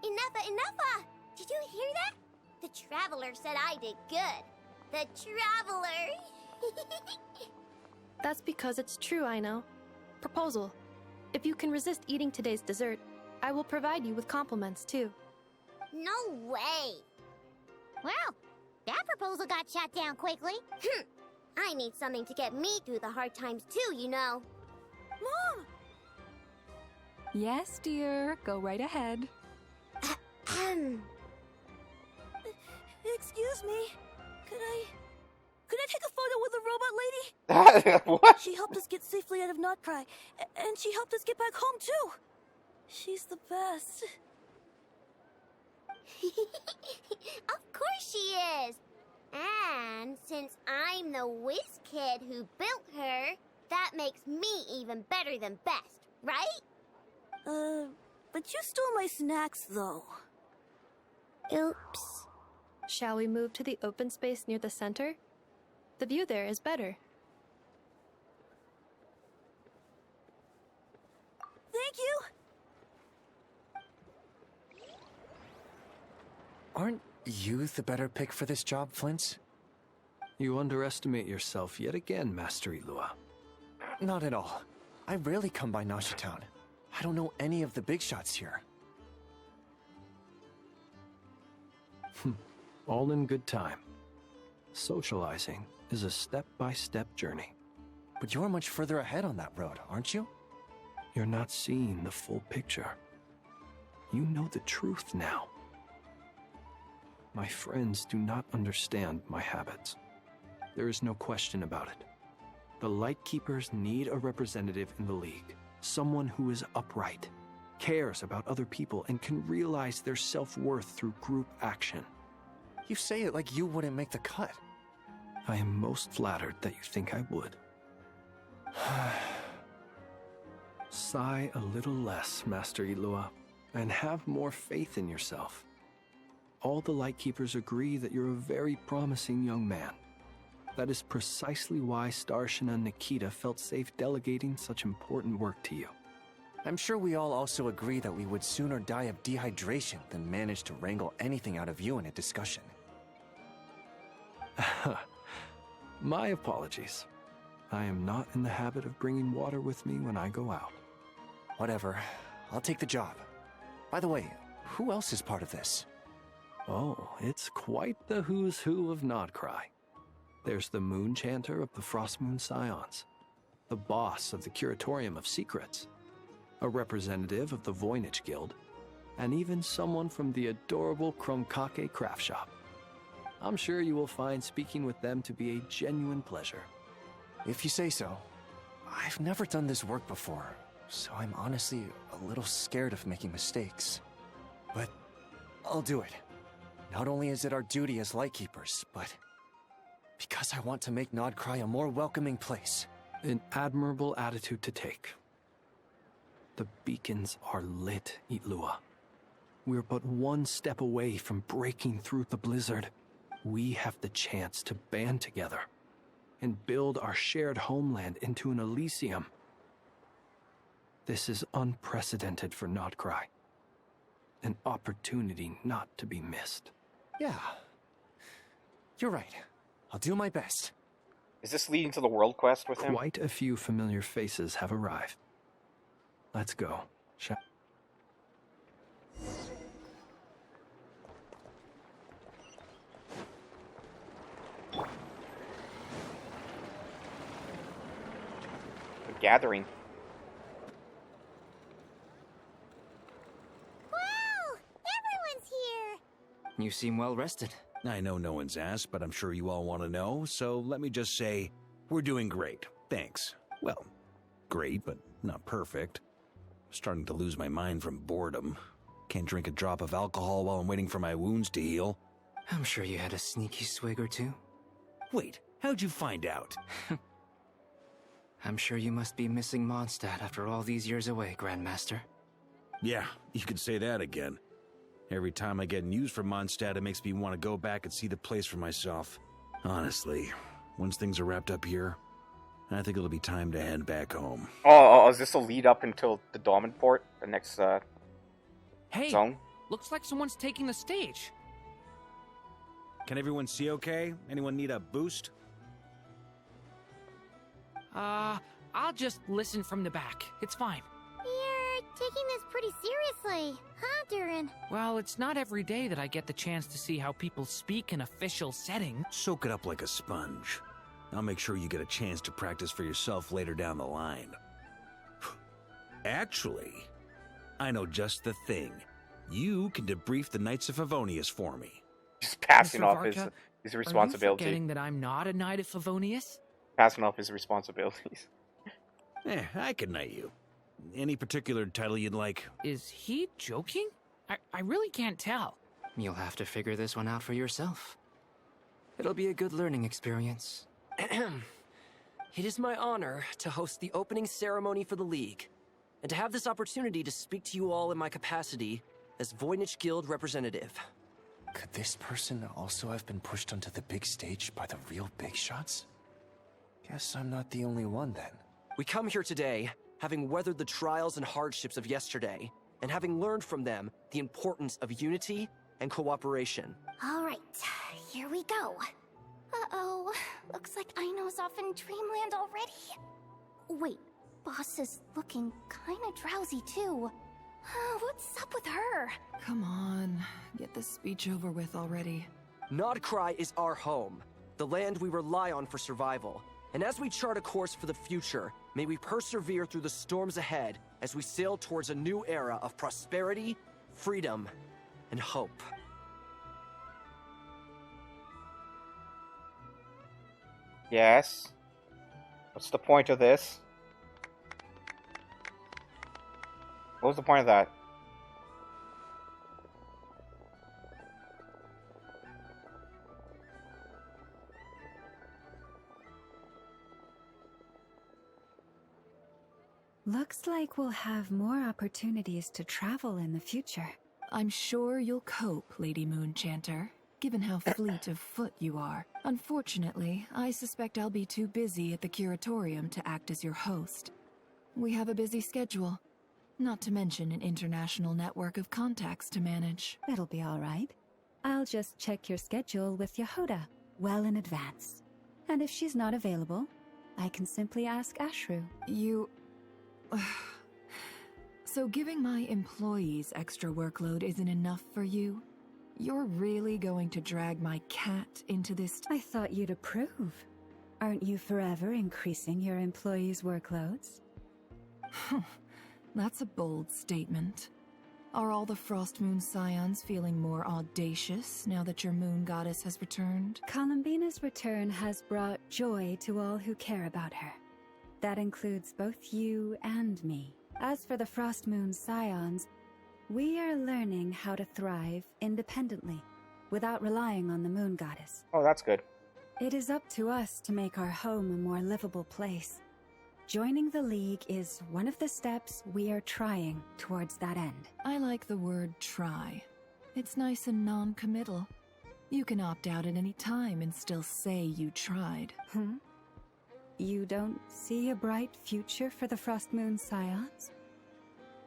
Enough! Did you hear that? The Traveler said I did good. The Traveler! That's because it's true, I know. Proposal. If you can resist eating today's dessert, I will provide you with compliments, too. No way! Well, that proposal got shot down quickly. I need something to get me through the hard times too, you know. Mom! Yes, dear. Go right ahead. Excuse me. Could I take a photo with the robot lady? What? She helped us get safely out of Notcry, and she helped us get back home too. She's the best. Of course she is! And since I'm the whiz kid who built her, that makes me even better than best, right? But you stole my snacks, though. Oops. Shall we move to the open space near the center? The view there is better. Thank you! Aren't you the better pick for this job, Flint? You underestimate yourself yet again, Master Ilua. Not at all. I rarely come by Nashi Town. I don't know any of the big shots here. All in good time. Socializing is a step-by-step journey. But you're much further ahead on that road, aren't you? You're not seeing the full picture. You know the truth now. My friends do not understand my habits. There is no question about it. The Lightkeepers need a representative in the League. Someone who is upright, cares about other people, and can realize their self-worth through group action. You say it like you wouldn't make the cut. I am most flattered that you think I would. Sigh a little less, Master Ilua, and have more faith in yourself. All the Lightkeepers agree that you're a very promising young man. That is precisely why Starshina and Nikita felt safe delegating such important work to you. I'm sure we all also agree that we would sooner die of dehydration than manage to wrangle anything out of you in a discussion. My apologies. I am not in the habit of bringing water with me when I go out. Whatever. I'll take the job. By the way, who else is part of this? Oh, it's quite the who's who of Nodcry. There's the Moon Chanter of the Frostmoon Scions, the boss of the Curatorium of Secrets, a representative of the Voynich Guild, and even someone from the adorable Krumkake craft shop. I'm sure you will find speaking with them to be a genuine pleasure. If you say so. I've never done this work before, so I'm honestly a little scared of making mistakes. But I'll do it. Not only is it our duty as Lightkeepers, but because I want to make Nodcry a more welcoming place. An admirable attitude to take. The beacons are lit, Itlua. We're but one step away from breaking through the blizzard. We have the chance to band together and build our shared homeland into an Elysium. This is unprecedented for Nodcry. An opportunity not to be missed. Yeah. You're right. I'll do my best. Is this leading to the world quest with him? Quite a few familiar faces have arrived. Let's go. The gathering. Wow! Everyone's here! You seem well rested. I know no one's asked, but I'm sure you all want to know, so let me just say, we're doing great. Thanks. Well, great, but not perfect. Starting to lose my mind from boredom. Can't drink a drop of alcohol while I'm waiting for my wounds to heal. I'm sure you had a sneaky swig or two. Wait, how'd you find out? I'm sure you must be missing Mondstadt after all these years away, Grandmaster. Yeah, you could say that again. Every time I get news from Mondstadt, it makes me want to go back and see the place for myself. Honestly, once things are wrapped up here, I think it'll be time to head back home. Oh, is this a lead up until the Dawnport, the next Hey, zone? Looks like someone's taking the stage. Can everyone see okay? Anyone need a boost? I'll just listen from the back. It's fine. You're taking this pretty seriously, huh, Durin? Well, it's not every day that I get the chance to see how people speak in official setting. Soak it up like a sponge. I'll make sure you get a chance to practice for yourself later down the line. Actually, I know just the thing. You can debrief the Knights of Favonius for me. Just passing Mr. off Varka, his Are you responsibility. forgetting that I'm not a Knight of Favonius? Passing off his responsibilities. I can knight you. Any particular title you'd like? Is he joking? I really can't tell. You'll have to figure this one out for yourself. It'll be a good learning experience. It is my honor to host the opening ceremony for the League, and to have this opportunity to speak to you all in my capacity as Voynich Guild representative. Could this person also have been pushed onto the big stage by the real big shots? Guess I'm not the only one then. We come here today, having weathered the trials and hardships of yesterday, and having learned from them the importance of unity and cooperation. All right, here we go. Uh-oh, looks like Aino's off in Dreamland already. Wait, Boss is looking kinda drowsy too. What's up with her? Come on, get this speech over with already. Nodcry is our home, the land we rely on for survival. And as we chart a course for the future, may we persevere through the storms ahead as we sail towards a new era of prosperity, freedom, and hope. Yes. What's the point of this? What was the point of that? Looks like we'll have more opportunities to travel in the future. I'm sure you'll cope, Lady Moonchanter, given how fleet of foot you are. Unfortunately, I suspect I'll be too busy at the Curatorium to act as your host. We have a busy schedule, not to mention an international network of contacts to manage. It'll be all right. I'll just check your schedule with Yehoda well in advance. And if she's not available, I can simply ask Ashru. You... So giving my employees extra workload isn't enough for you? You're really going to drag my cat into this? I thought you'd approve. Aren't you forever increasing your employees' workloads? That's a bold statement. Are all the Frost Moon Scions feeling more audacious now that your moon goddess has returned? Columbina's return has brought joy to all who care about her. That includes both you and me. As for the Frost Moon Scions, we are learning how to thrive independently, without relying on the moon goddess. Oh, that's good. It is up to us to make our home a more livable place. Joining the League is one of the steps we are trying towards that end. I like the word try. It's nice and non-committal. You can opt out at any time and still say you tried. You don't see a bright future for the Frost Moon Scions?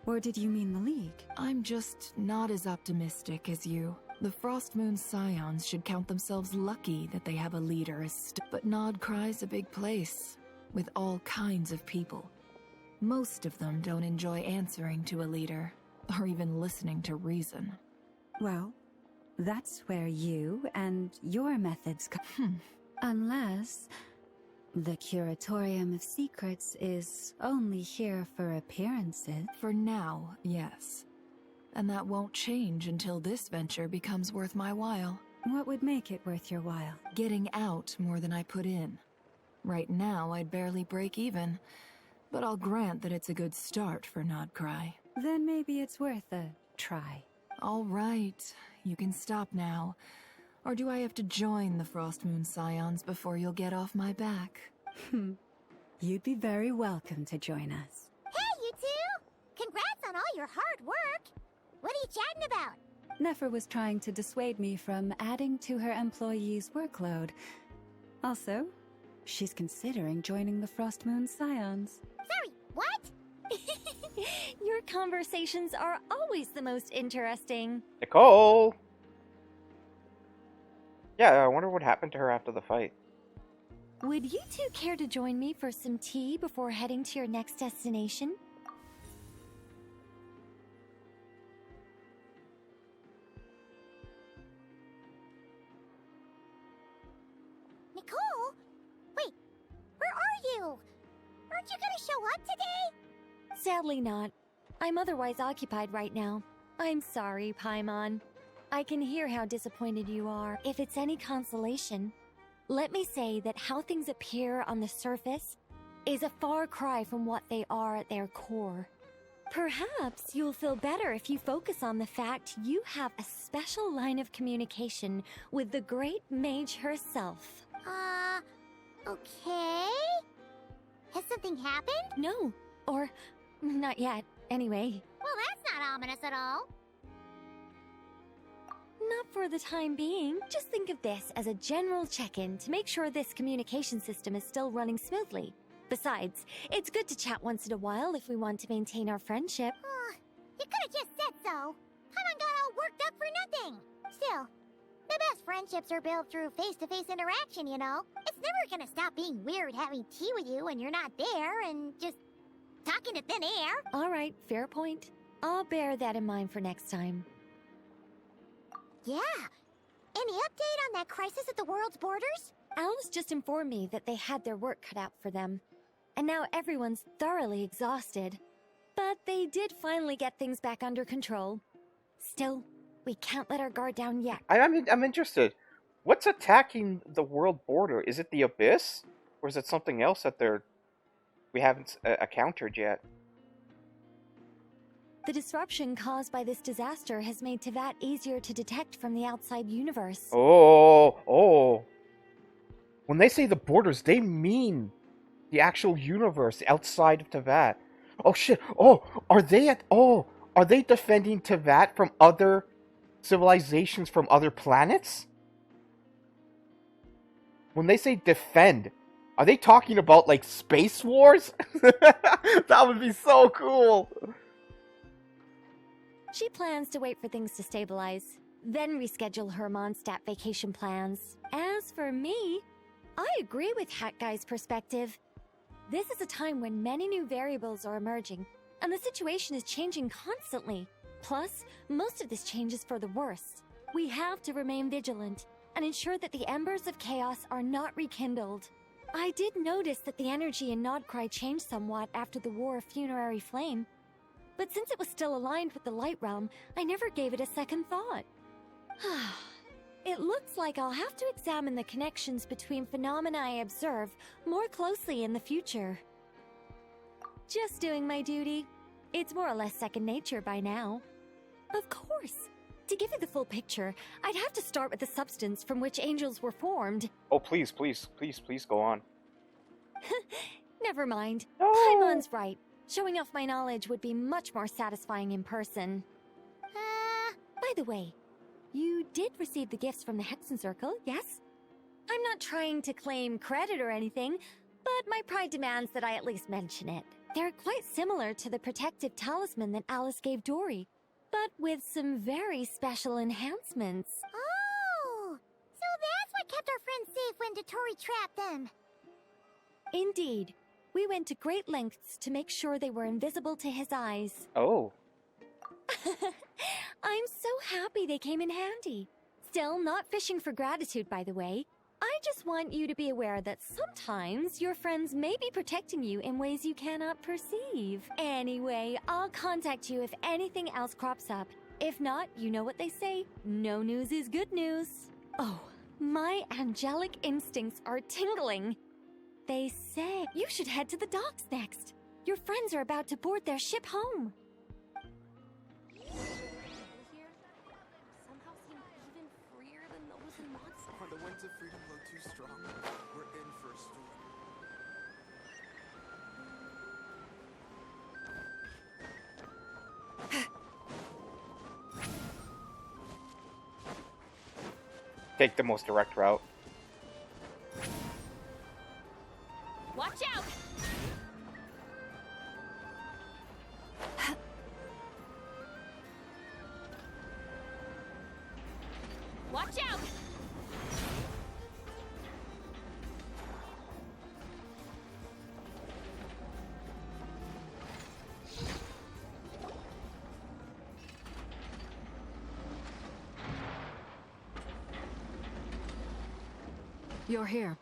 Or did you mean the League? I'm just not as optimistic as you. The Frost Moon Scions should count themselves lucky that they have a leader but Nodcry's a big place, with all kinds of people. Most of them don't enjoy answering to a leader, or even listening to reason. Well, that's where you and your methods come. Unless the Curatorium of Secrets is only here for appearances. For now, yes. And that won't change until this venture becomes worth my while. What would make it worth your while? Getting out more than I put in. Right now, I'd barely break even, but I'll grant that it's a good start for Nodcry. Then maybe it's worth a try. All right, you can stop now. Or do I have to join the Frost Moon Scions before you'll get off my back? You'd be very welcome to join us. Hey, you two! Congrats on all your hard work! What are you chatting about? Nefer was trying to dissuade me from adding to her employees' workload. Also, she's considering joining the Frost Moon Scions. Sorry, what? Your conversations are always the most interesting. Nicole! Yeah, I wonder what happened to her after the fight. Would you two care to join me for some tea before heading to your next destination? Nicole? Wait, where are you? Aren't you gonna show up today? Sadly not. I'm otherwise occupied right now. I'm sorry, Paimon. I can hear how disappointed you are. If it's any consolation, let me say that how things appear on the surface is a far cry from what they are at their core. Perhaps you'll feel better if you focus on the fact you have a special line of communication with the great mage herself. Okay? Has something happened? No, or not yet, anyway. Well, that's not ominous at all. Not for the time being. Just think of this as a general check-in to make sure this communication system is still running smoothly. Besides, it's good to chat once in a while if we want to maintain our friendship. You could have just said so. Paimon got all worked up for nothing. Still, the best friendships are built through face-to-face interaction, you know? It's never gonna stop being weird having tea with you when you're not there and just talking to thin air. Alright, fair point. I'll bear that in mind for next time. Yeah. Any update on that crisis at the world's borders? Alice just informed me that they had their work cut out for them. And now everyone's thoroughly exhausted. But they did finally get things back under control. Still, we can't let our guard down yet. I'm interested. What's attacking the world border? Is it the Abyss? Or is it something else that we haven't encountered yet? The disruption caused by this disaster has made Teyvat easier to detect from the outside universe. Oh. When they say the borders, they mean the actual universe outside of Teyvat. Oh shit. Are they defending Teyvat from other civilizations from other planets? When they say defend, are they talking about like space wars? That would be so cool. She plans to wait for things to stabilize, then reschedule her Mondstadt vacation plans. As for me, I agree with Hat Guy's perspective. This is a time when many new variables are emerging, and the situation is changing constantly. Plus, most of this change is for the worse. We have to remain vigilant and ensure that the embers of chaos are not rekindled. I did notice that the energy in Nodcry changed somewhat after the War of Funerary Flame, but since it was still aligned with the Light Realm, I never gave it a second thought. It looks like I'll have to examine the connections between phenomena I observe more closely in the future. Just doing my duty. It's more or less second nature by now. Of course. To give you the full picture, I'd have to start with the substance from which angels were formed. Oh, please go on. Never mind. No. Paimon's right. Showing off my knowledge would be much more satisfying in person. By the way, you did receive the gifts from the Hexen Circle, yes? I'm not trying to claim credit or anything, but my pride demands that I at least mention it. They're quite similar to the protective talisman that Alice gave Dory, but with some very special enhancements. Oh! So that's what kept our friends safe when Dory trapped them. Indeed. We went to great lengths to make sure they were invisible to his eyes. Oh. I'm so happy they came in handy. Still, not fishing for gratitude, by the way. I just want you to be aware that sometimes your friends may be protecting you in ways you cannot perceive. Anyway, I'll contact you if anything else crops up. If not, you know what they say, no news is good news. Oh, my angelic instincts are tingling. They say you should head to the docks next. Your friends are about to board their ship home. The winds of freedom blow too strong. We're in for a storm. Take the most direct route. Watch out! Watch out! You're here.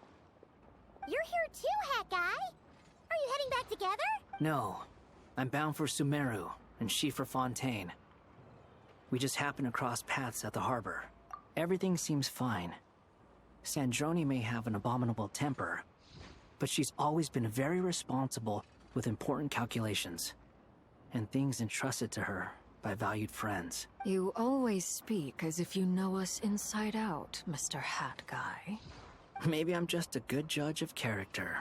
You're here too, Hat Guy. Are you heading back together? No. I'm bound for Sumeru, and she for Fontaine. We just happened to cross paths at the harbor. Everything seems fine. Sandrone may have an abominable temper, but she's always been very responsible with important calculations, and things entrusted to her by valued friends. You always speak as if you know us inside out, Mr. Hat Guy. Maybe I'm just a good judge of character.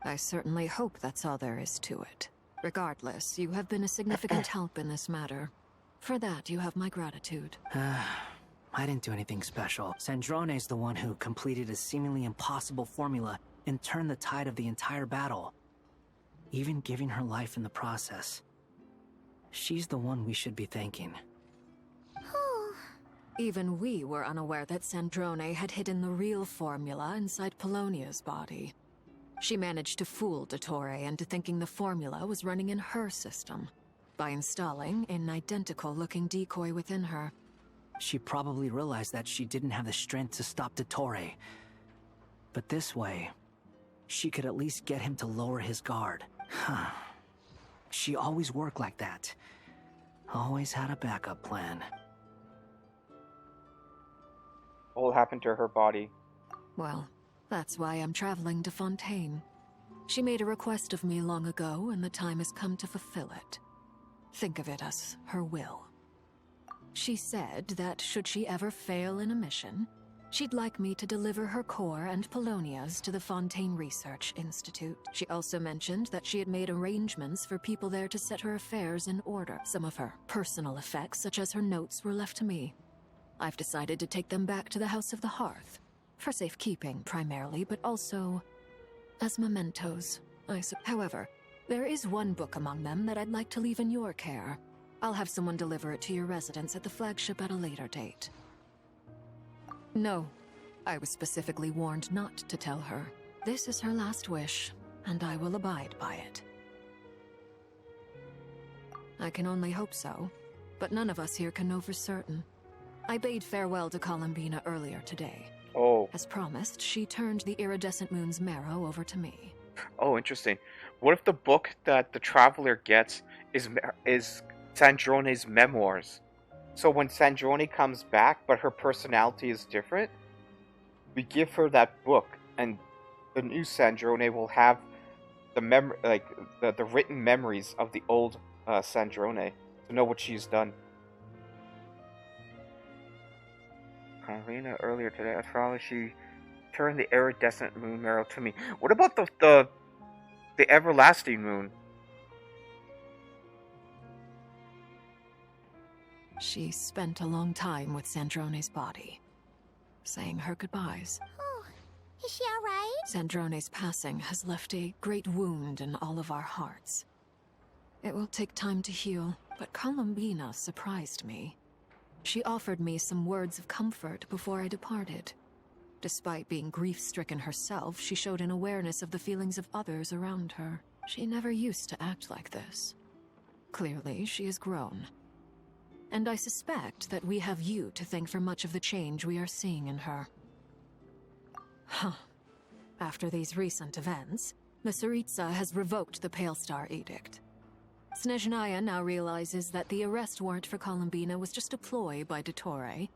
I certainly hope that's all there is to it. Regardless, you have been a significant help in this matter. For that, you have my gratitude. I didn't do anything special. Sandrone's the one who completed a seemingly impossible formula and turned the tide of the entire battle, even giving her life in the process. She's the one we should be thanking. Even we were unaware that Sandrone had hidden the real formula inside Polonia's body. She managed to fool Dottore into thinking the formula was running in her system by installing an identical-looking decoy within her. She probably realized that she didn't have the strength to stop Dottore. But this way, she could at least get him to lower his guard. She always worked like that. Always had a backup plan. What happened to her body? Well, that's why I'm traveling to Fontaine. She made a request of me long ago, and the time has come to fulfill it. Think of it as her will. She said that should she ever fail in a mission, she'd like me to deliver her core and Polonia's to the Fontaine Research Institute. She also mentioned that she had made arrangements for people there to set her affairs in order. Some of her personal effects, such as her notes, were left to me. I've decided to take them back to the House of the Hearth. For safekeeping, primarily, but also as mementos. However, there is one book among them that I'd like to leave in your care. I'll have someone deliver it to your residence at the flagship at a later date. No, I was specifically warned not to tell her. This is her last wish, and I will abide by it. I can only hope so, but none of us here can know for certain. I bade farewell to Columbina earlier today. Oh. As promised, she turned the iridescent moon's marrow over to me. Oh, interesting. What if the book that the Traveler gets is Sandrone's memoirs? So when Sandrone comes back, but her personality is different, we give her that book, and the new Sandrone will have the written memories of the old Sandrone to know what she's done. Carolina earlier today, as far as she turned the iridescent moon marrow to me. What about the everlasting moon? She spent a long time with Sandrone's body, saying her goodbyes. Oh, is she all right? Sandrone's passing has left a great wound in all of our hearts. It will take time to heal, but Columbina surprised me. She offered me some words of comfort before I departed. Despite being grief-stricken herself, she showed an awareness of the feelings of others around her. She never used to act like this. Clearly, she has grown. And I suspect that we have you to thank for much of the change we are seeing in her. After these recent events, the Tsaritsa has revoked the Pale Star Edict. Snezhnaya now realizes that the arrest warrant for Columbina was just a ploy by Dottore,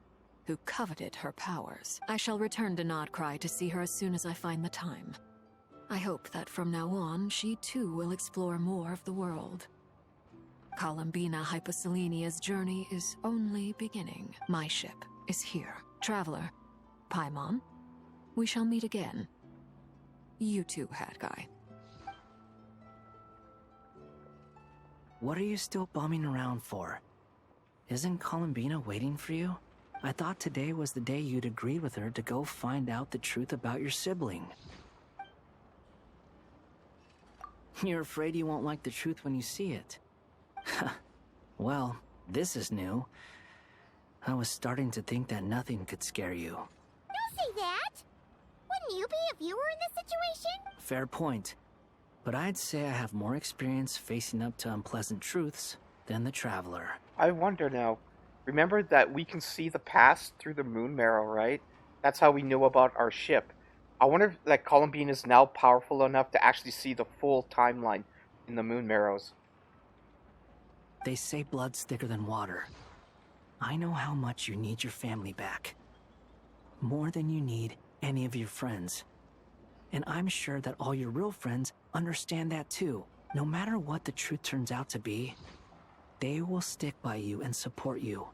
who coveted her powers. I shall return to Nodcry to see her as soon as I find the time. I hope that from now on, she too will explore more of the world. Columbina Hyposelenia's journey is only beginning. My ship is here. Traveler, Paimon, we shall meet again. You too, Hat Guy. What are you still bumming around for? Isn't Columbina waiting for you? I thought today was the day you'd agreed with her to go find out the truth about your sibling. You're afraid you won't like the truth when you see it. Well, this is new. I was starting to think that nothing could scare you. Don't say that! Wouldn't you be if you were in this situation? Fair point. But I'd say I have more experience facing up to unpleasant truths than the Traveler. I wonder now. Remember that we can see the past through the moon marrow, right? That's how we know about our ship. I wonder if like Columbine is now powerful enough to actually see the full timeline in the moon marrows. They say blood's thicker than water. I know how much you need your family back. More than you need any of your friends. And I'm sure that all your real friends understand that too. No matter what the truth turns out to be, they will stick by you and support you.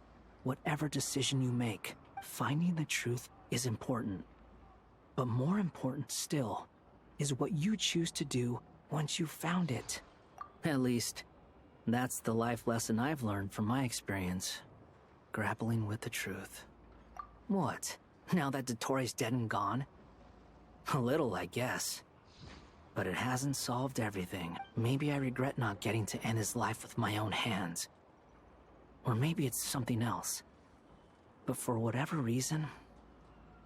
Whatever decision you make, finding the truth is important. But more important still is what you choose to do once you've found it. At least, that's the life lesson I've learned from my experience. Grappling with the truth. What? Now that Dottoro's dead and gone? A little, I guess. But it hasn't solved everything. Maybe I regret not getting to end his life with my own hands. Or maybe it's something else. But for whatever reason,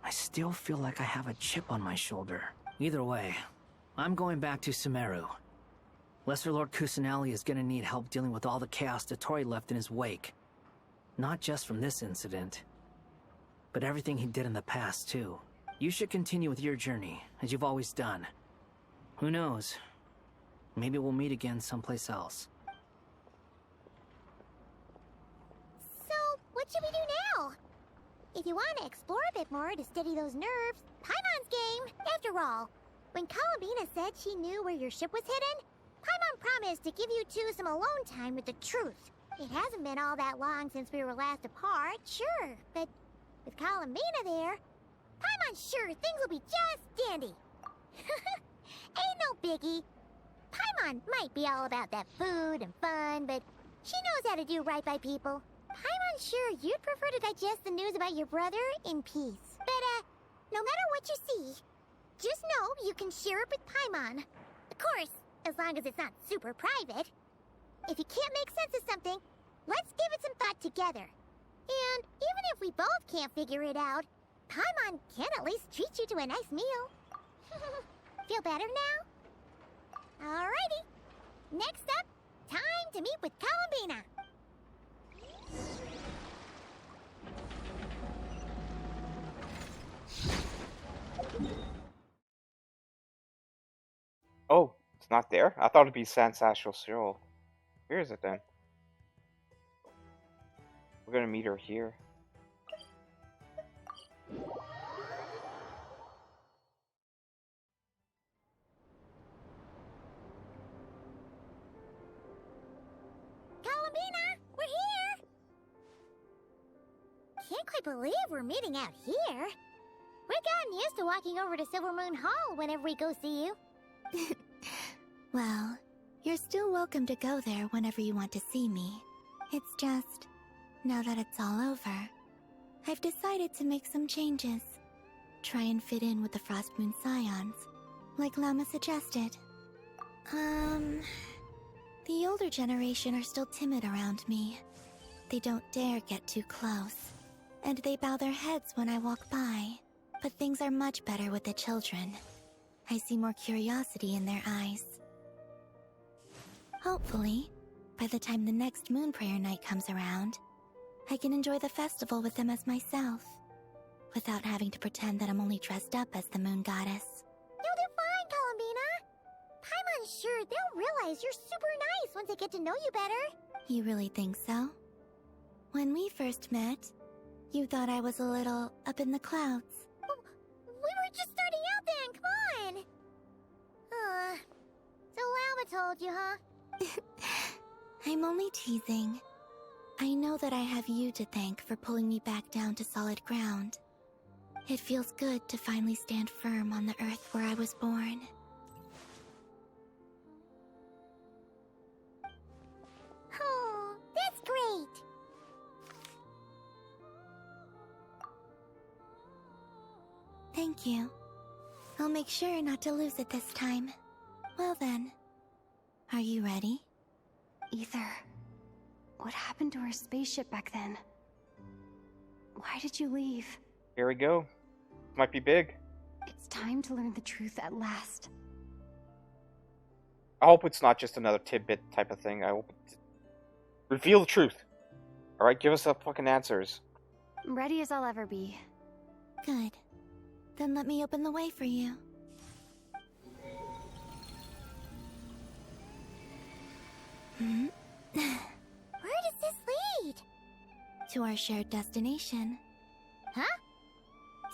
I still feel like I have a chip on my shoulder. Either way, I'm going back to Sumeru. Lesser Lord Kusanali is gonna need help dealing with all the chaos Dottori left in his wake. Not just from this incident, but everything he did in the past, too. You should continue with your journey, as you've always done. Who knows? Maybe we'll meet again someplace else. So, what should we do now? If you want to explore a bit more to steady those nerves, Paimon's game. After all, when Columbina said she knew where your ship was hidden, Paimon promised to give you two some alone time with the truth. It hasn't been all that long since we were last apart, sure, but with Columbina there, Paimon's sure things will be just dandy. Ain't no biggie. Paimon might be all about that food and fun, but she knows how to do right by people. Paimon's sure you'd prefer to digest the news about your brother in peace. But, no matter what you see, just know you can share it with Paimon. Of course, as long as it's not super private. If you can't make sense of something, let's give it some thought together. And even if we both can't figure it out, Paimon can at least treat you to a nice meal. Feel better now? Alrighty. Next up, time to meet with Columbina. Oh, it's not there? I thought it'd be Sans Astral Soul. Where is it then? We're gonna meet her here. Columbina, we're here! Can't quite believe we're meeting out here. We've gotten used to walking over to Silver Moon Hall whenever we go see you. Well, you're still welcome to go there whenever you want to see me. It's just, now that it's all over, I've decided to make some changes. Try and fit in with the Frost Moon Scions, like Lama suggested. The older generation are still timid around me. They don't dare get too close, and they bow their heads when I walk by. But things are much better with the children. I see more curiosity in their eyes. Hopefully, by the time the next Moon Prayer Night comes around, I can enjoy the festival with them as myself, without having to pretend that I'm only dressed up as the Moon Goddess. You'll do fine, Columbina. Paimon's sure they'll realize you're super nice once they get to know you better. You really think so? When we first met, you thought I was a little up in the clouds. We were just starting out then, come on! So Lama told you, huh? I'm only teasing. I know that I have you to thank for pulling me back down to solid ground. It feels good to finally stand firm on the earth where I was born. Oh, that's great! Thank you. I'll make sure not to lose it this time. Well then, are you ready? Ether. What happened to our spaceship back then? Why did you leave? Here we go. Might be big. It's time to learn the truth at last. I hope it's not just another tidbit type of thing. I hope it's... Reveal the truth. Alright, give us the fucking answers. Ready as I'll ever be. Good. Then let me open the way for you. Where does this lead? To our shared destination. Huh?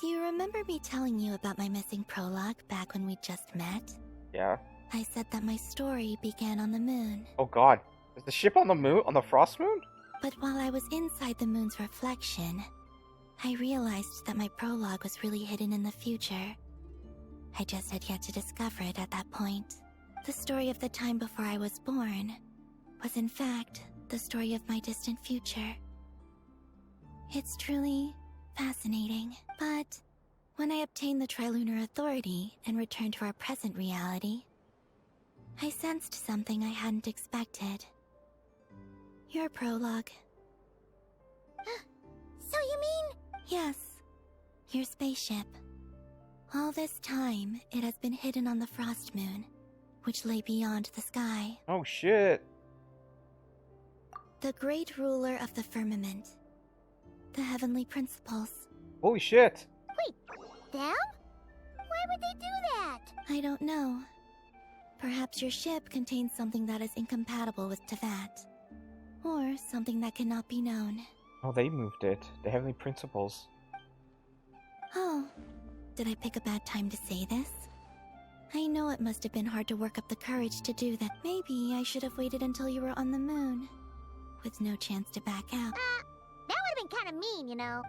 Do you remember me telling you about my missing prologue back when we just met? Yeah. I said that my story began on the moon. Oh god. Is the ship on the moon? On the frost moon? But while I was inside the moon's reflection, I realized that my prologue was really hidden in the future. I just had yet to discover it at that point. The story of the time before I was born was in fact the story of my distant future. It's truly fascinating, but when I obtained the Trilunar Authority and returned to our present reality, I sensed something I hadn't expected. Your prologue. So you mean... Yes, your spaceship. All this time, it has been hidden on the frost moon, which lay beyond the sky. Oh shit. The great ruler of the firmament. The heavenly principles. Holy shit. Wait, them? Why would they do that? I don't know. Perhaps your ship contains something that is incompatible with Tevat. Or something that cannot be known. Oh, they moved it. The heavenly principles. Oh, did I pick a bad time to say this? I know it must have been hard to work up the courage to do that. Maybe I should have waited until you were on the moon, with no chance to back out. That would have been kind of mean, you know.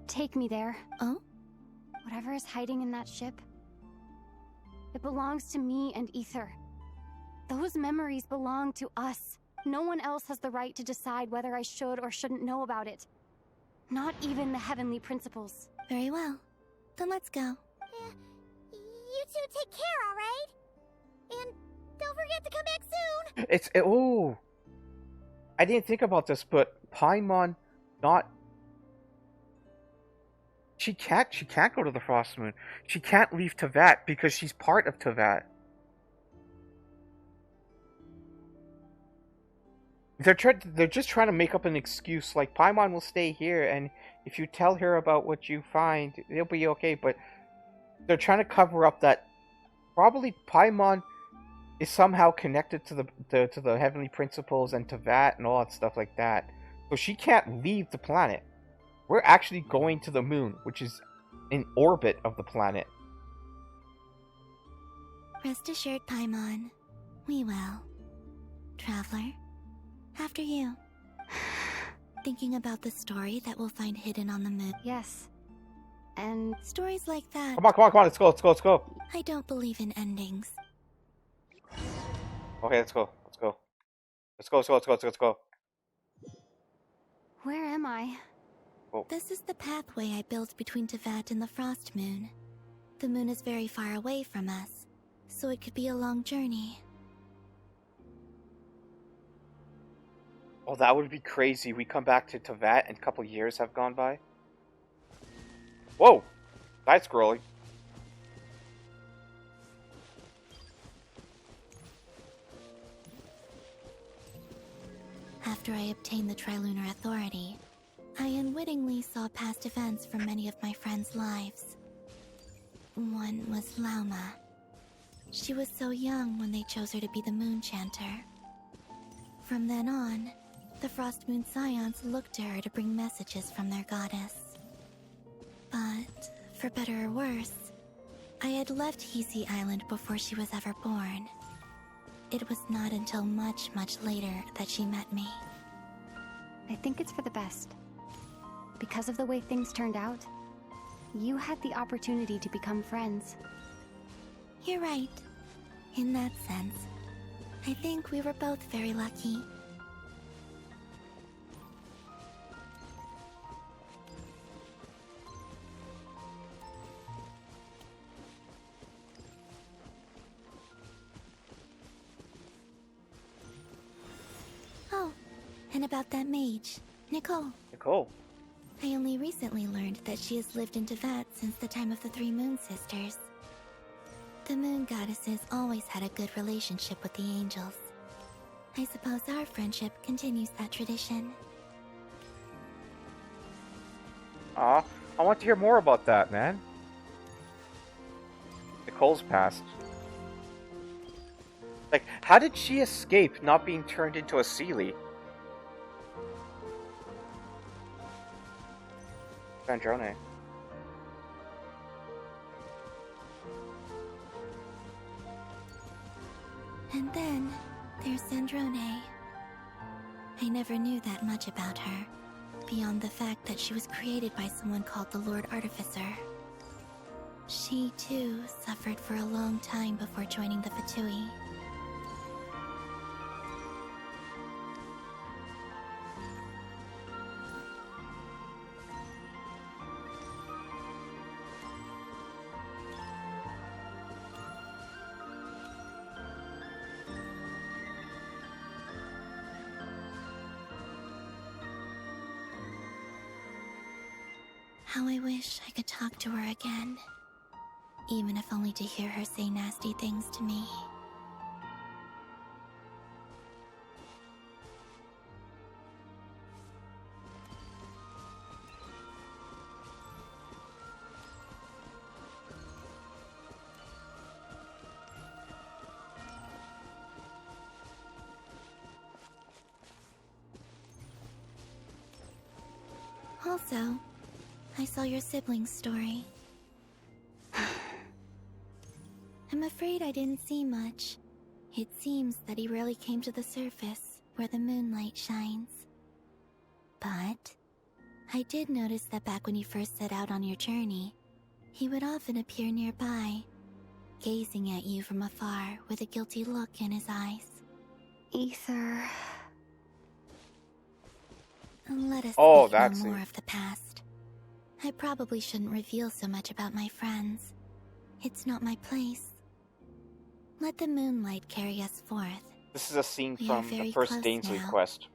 Take me there. Oh? Whatever is hiding in that ship, it belongs to me and Ether. Those memories belong to us. No one else has the right to decide whether I should or shouldn't know about it. Not even the heavenly principles. Very well. Then let's go. You two take care, alright? And don't forget to come back soon! Oh! I didn't think about this, but Paimon not... She can't go to the Frost Moon. She can't leave Tevat because she's part of Tevat. They're just trying to make up an excuse, like Paimon will stay here, and if you tell her about what you find, it'll be okay. But they're trying to cover up that probably Paimon is somehow connected to the heavenly principles and Tevat and all that stuff like that. So she can't leave the planet. We're actually going to the moon, which is in orbit of the planet. Rest assured, Paimon. We will. Traveler, after you. Thinking about the story that we'll find hidden on the moon? Yes. And stories like that... Come on, let's go. I don't believe in endings. Okay, let's go. Let's go. Where am I? Oh. This is the pathway I built between Tevat and the Frost Moon. The moon is very far away from us, so it could be a long journey. Oh, that would be crazy. We come back to Tevat and a couple years have gone by. Whoa! Side scrolling. After I obtained the Trilunar Authority, I unwittingly saw past events from many of my friends' lives. One was Lauma. She was so young when they chose her to be the Moon Chanter. From then on, the Frost Moon Scions looked to her to bring messages from their goddess. But, for better or worse, I had left Hisi Island before she was ever born. It was not until much, much later that she met me. I think it's for the best. Because of the way things turned out, you had the opportunity to become friends. You're right. In that sense, I think we were both very lucky. Oh, And about that mage, Nicole. Nicole. I only recently learned that she has lived in Tevat since the time of the Three Moon Sisters. The Moon Goddesses always had a good relationship with the angels. I suppose our friendship continues that tradition. Aw, I want to hear more about that, man. Nicole's past. Like, how did she escape not being turned into a Seelie? Sandrone. And then, there's Sandrone. I never knew that much about her, beyond the fact that she was created by someone called the Lord Artificer. She, too, suffered for a long time before joining the Fatui. How I wish I could talk to her again. Even if only to hear her say nasty things to me. Also, I saw your sibling's story. I'm afraid I didn't see much. It seems that he rarely came to the surface, where the moonlight shines. But I did notice that back when you first set out on your journey, he would often appear nearby, gazing at you from afar with a guilty look in his eyes. Ether. Let us Oh, speak no that's more it. of the past. I probably shouldn't reveal so much about my friends. It's not my place. Let the moonlight carry us forth. This is a scene We are from the very first close Dainsley now. quest.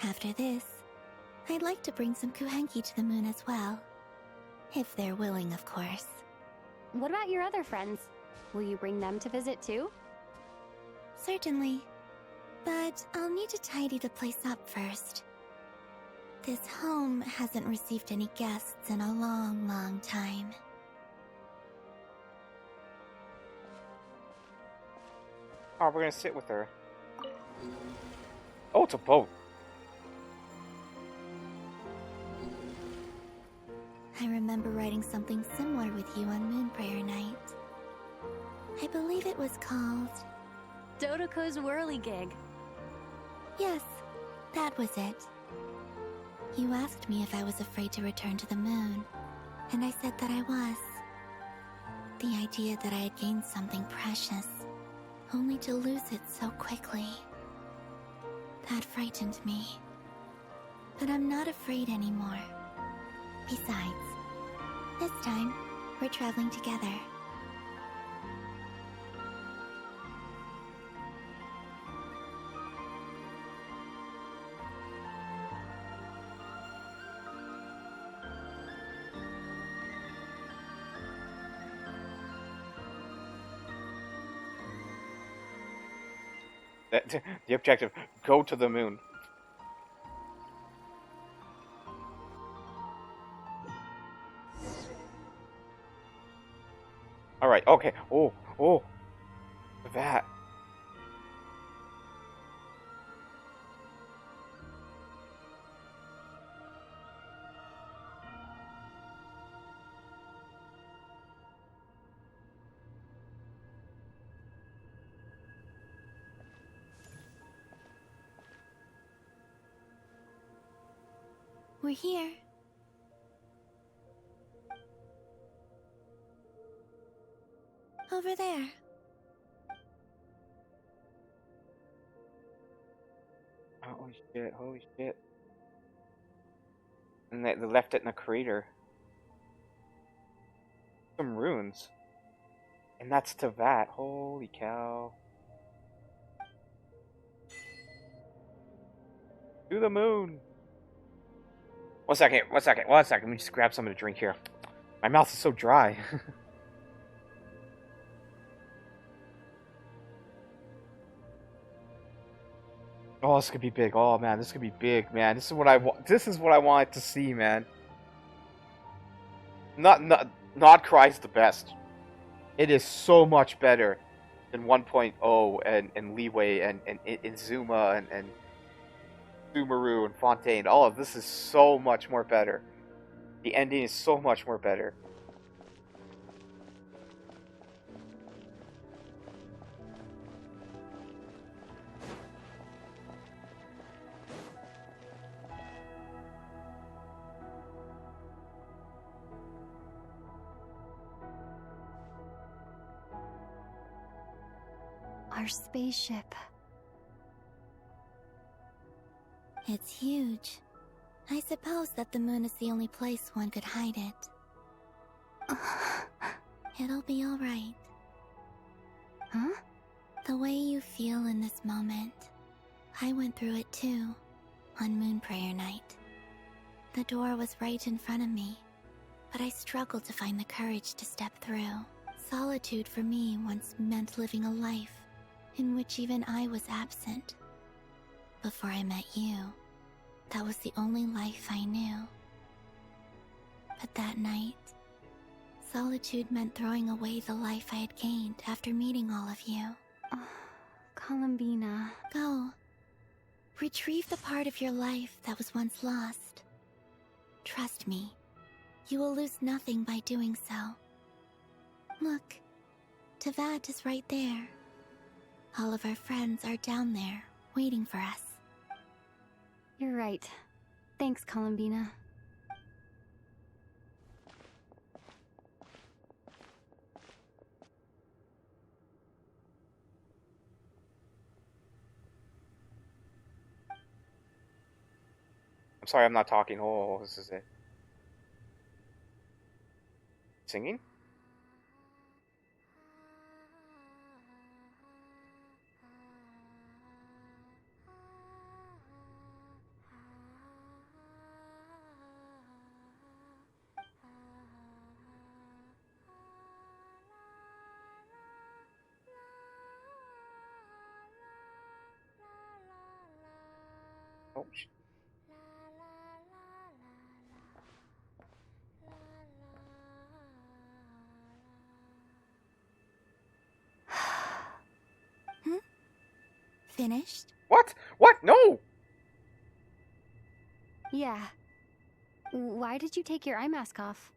After this, I'd like to bring some Kuhenki to the moon as well. If they're willing, of course. What about your other friends? Will you bring them to visit too? Certainly. But I'll need to tidy the place up first. This home hasn't received any guests in a long, long time. Oh, we're gonna sit with her. Oh, it's a boat. I remember writing something similar with you on Moon Prayer Night. I believe it was called... Dodoko's Whirligig. Yes, that was it. You asked me if I was afraid to return to the moon, and I said that I was. The idea that I had gained something precious, only to lose it so quickly. That frightened me. But I'm not afraid anymore. Besides, this time, we're traveling together. The objective, go to the moon. Alright, okay. Oh. That. We're here. Over there. Holy shit, holy shit. And they left it in a crater. Some ruins. And that's Tavat. Holy cow. To the moon. One second. Let me just grab something to drink here. My mouth is so dry. Oh, this could be big. Oh man, this could be big, man. This is what I want. This is what I wanted to see, man. Not Cry's the best. It is so much better than 1.0 and Leeway and Inzuma and Sumeru and Fontaine. All of this is so much more better. The ending is so much more better. Our spaceship. It's huge. I suppose that the moon is the only place one could hide it. It'll be alright. Huh? The way you feel in this moment, I went through it too, on Moon Prayer Night. The door was right in front of me, but I struggled to find the courage to step through. Solitude for me once meant living a life in which even I was absent. Before I met you, that was the only life I knew. But that night, solitude meant throwing away the life I had gained after meeting all of you. Columbina. Go. Retrieve the part of your life that was once lost. Trust me, you will lose nothing by doing so. Look, Tavat is right there. All of our friends are down there, waiting for us. You're right. Thanks, Columbina. I'm sorry, I'm not talking. Oh, this is it. Singing? Oh, shit. Finished? What? What? No! Yeah. Why did you take your eye mask off?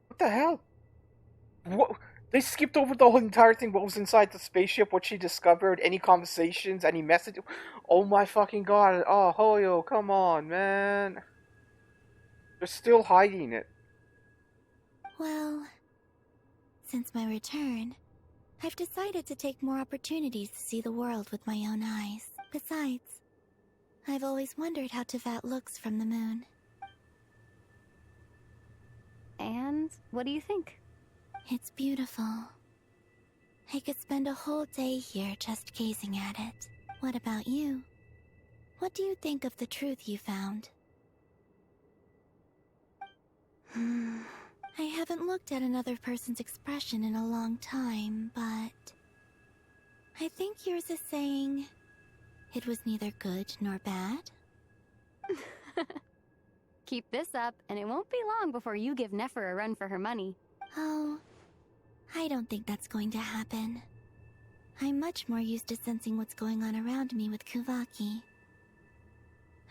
What the hell? What? They skipped over the whole entire thing. What was inside the spaceship? What she discovered? Any conversations? Any messages? Oh my fucking god! Oh, Hoyo, come on, man! They're still hiding it. Well, since my return, I've decided to take more opportunities to see the world with my own eyes. Besides, I've always wondered how Tavat looks from the moon. And what do you think? It's beautiful. I could spend a whole day here just gazing at it. What about you? What do you think of the truth you found? I haven't looked at another person's expression in a long time, but I think yours is saying it was neither good nor bad. Keep this up, and it won't be long before you give Nefer a run for her money. Oh, I don't think that's going to happen. I'm much more used to sensing what's going on around me with Kuvaki.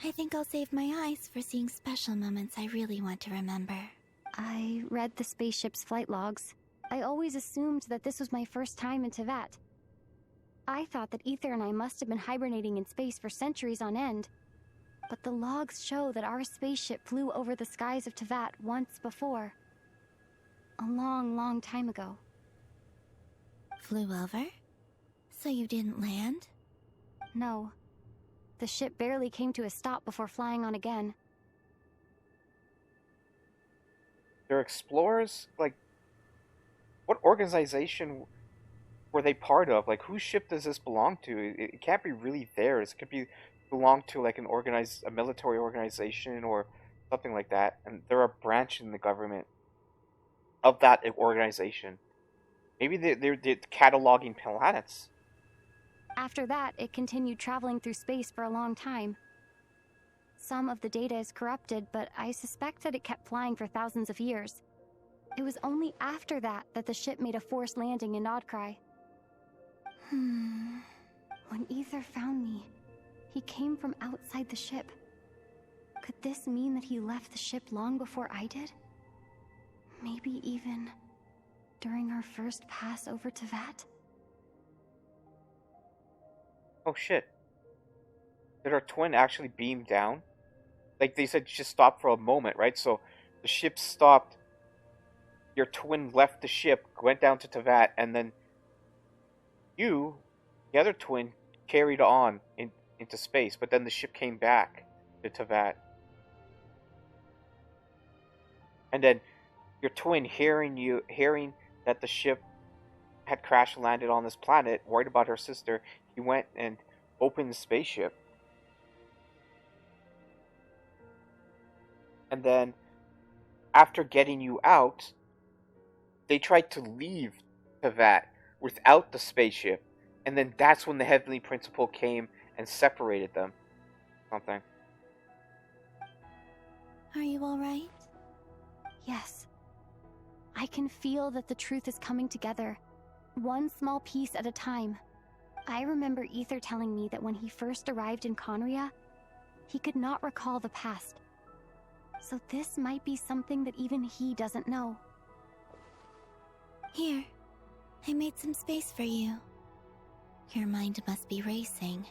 I think I'll save my eyes for seeing special moments I really want to remember. I read the spaceship's flight logs. I always assumed that this was my first time in Tavat. I thought that Ether and I must have been hibernating in space for centuries on end. but the logs show that our spaceship flew over the skies of Tevat once before. A long, long time ago. Flew over? So you didn't land? No. The ship barely came to a stop before flying on again. They're explorers? Like, what organization were they part of? Like, whose ship does this belong to? It can't be really theirs. It could be belong to like a military organization or something like that. And they're a branch in the government of that organization. Maybe they're cataloging planets. After that, it continued traveling through space for a long time. Some of the data is corrupted, but I suspect that it kept flying for thousands of years. It was only after that that the ship made a forced landing in Nodcry. When Ether found me, he came from outside the ship. Could this mean that he left the ship long before I did? Maybe even during our first pass over Tevat? Oh shit. Did our twin actually beam down? Like they said, just stop for a moment, right? So the ship stopped. Your twin left the ship, went down to Tevat, and then you, the other twin, carried on into space. But then the ship came back to Tevat. And then your twin, hearing that the ship had crash landed on this planet, worried about her sister, he went and opened the spaceship. And then, after getting you out, they tried to leave Tevat without the spaceship. And then that's when the Heavenly Principle came and separated them. Something. Are you alright? Yes. I can feel that the truth is coming together, one small piece at a time. I remember Ether telling me that when he first arrived in Conria, he could not recall the past. So this might be something that even he doesn't know. Here, I made some space for you. Your mind must be racing,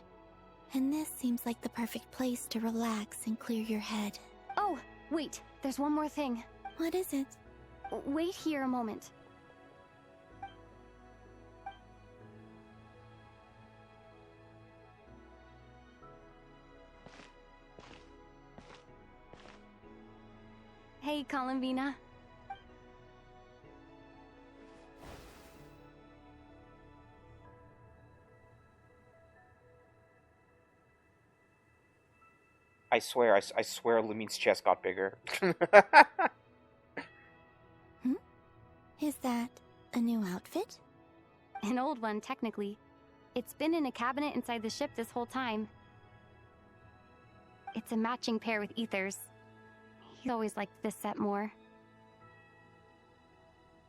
and this seems like the perfect place to relax and clear your head. Oh, wait, there's one more thing. What is it? Wait here a moment. Hey, Columbina. I swear Lumine's chest got bigger. Is that a new outfit? An old one, technically. It's been in a cabinet inside the ship this whole time. It's a matching pair with Ether's. He's always liked this set more.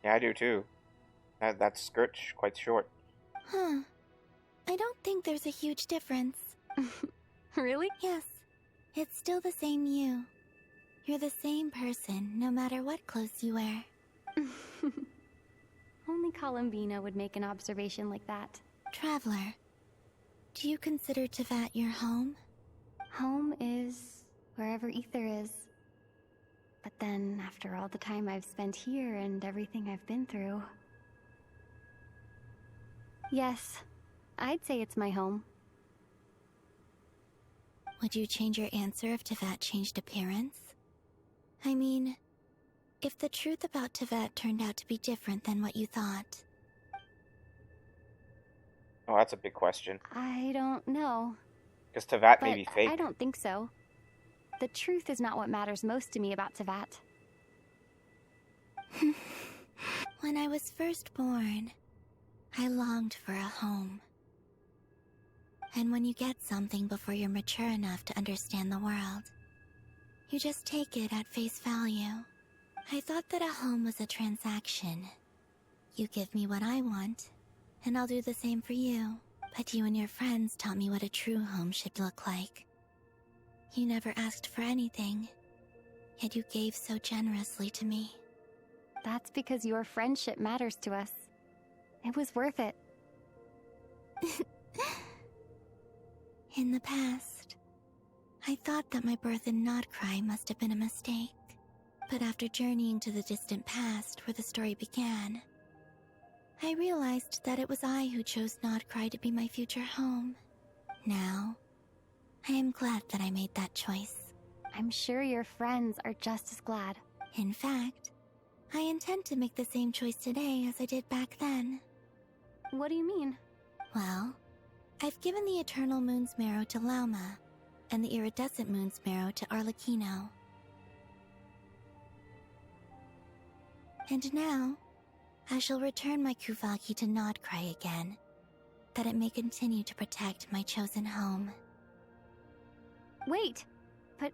Yeah, I do too. That skirt's quite short. Huh. I don't think there's a huge difference. Really? Yes. It's still the same you. You're the same person, no matter what clothes you wear. Only Columbina would make an observation like that. Traveler, do you consider Tevat your home? Home is wherever Ether is. But then, after all the time I've spent here and everything I've been through... Yes, I'd say it's my home. Would you change your answer if Tevat changed appearance? I mean, if the truth about Tevat turned out to be different than what you thought. Oh, that's a big question. I don't know. Because Tevat may be fake. I don't think so. The truth is not what matters most to me about Tevat. When I was first born, I longed for a home. And when you get something before you're mature enough to understand the world, you just take it at face value. I thought that a home was a transaction. You give me what I want, and I'll do the same for you. But you and your friends taught me what a true home should look like. You never asked for anything, yet you gave so generously to me. That's because your friendship matters to us. It was worth it. In the past, I thought that my birth in Nodcry must have been a mistake. But after journeying to the distant past where the story began, I realized that it was I who chose Nodcry to be my future home. Now, I am glad that I made that choice. I'm sure your friends are just as glad. In fact, I intend to make the same choice today as I did back then. What do you mean? Well, I've given the Eternal Moon's Marrow to Lauma, and the Iridescent Moon's Marrow to Arlecchino. And now, I shall return my Kuvagi to Nodcry again, that it may continue to protect my chosen home. Wait, but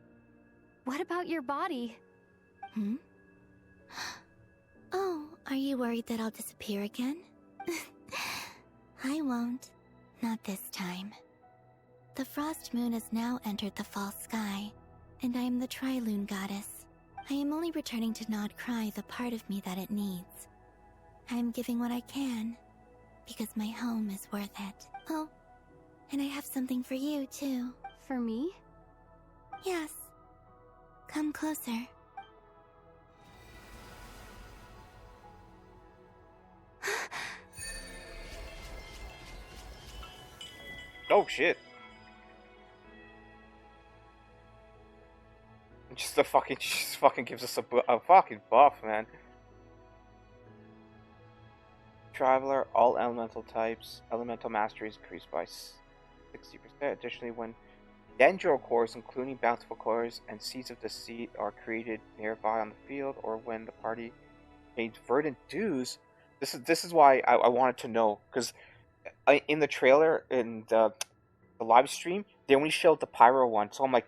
what about your body? Oh, are you worried that I'll disappear again? I won't. Not this time. The Frost Moon has now entered the false sky, and I am the Trilune Goddess. I am only returning to Nodcry the part of me that it needs. I am giving what I can, because my home is worth it. Oh, and I have something for you, too. For me? Yes. Come closer. Oh shit. Just fucking gives us a fucking buff, man. Traveler, all elemental types, elemental mastery is increased by 60%. Additionally, when dendro cores, including bountiful cores and seeds of deceit, are created nearby on the field, or when the party gains verdant dues, this is why I wanted to know, because in the trailer, in the live stream, they only showed the pyro one, so I'm like,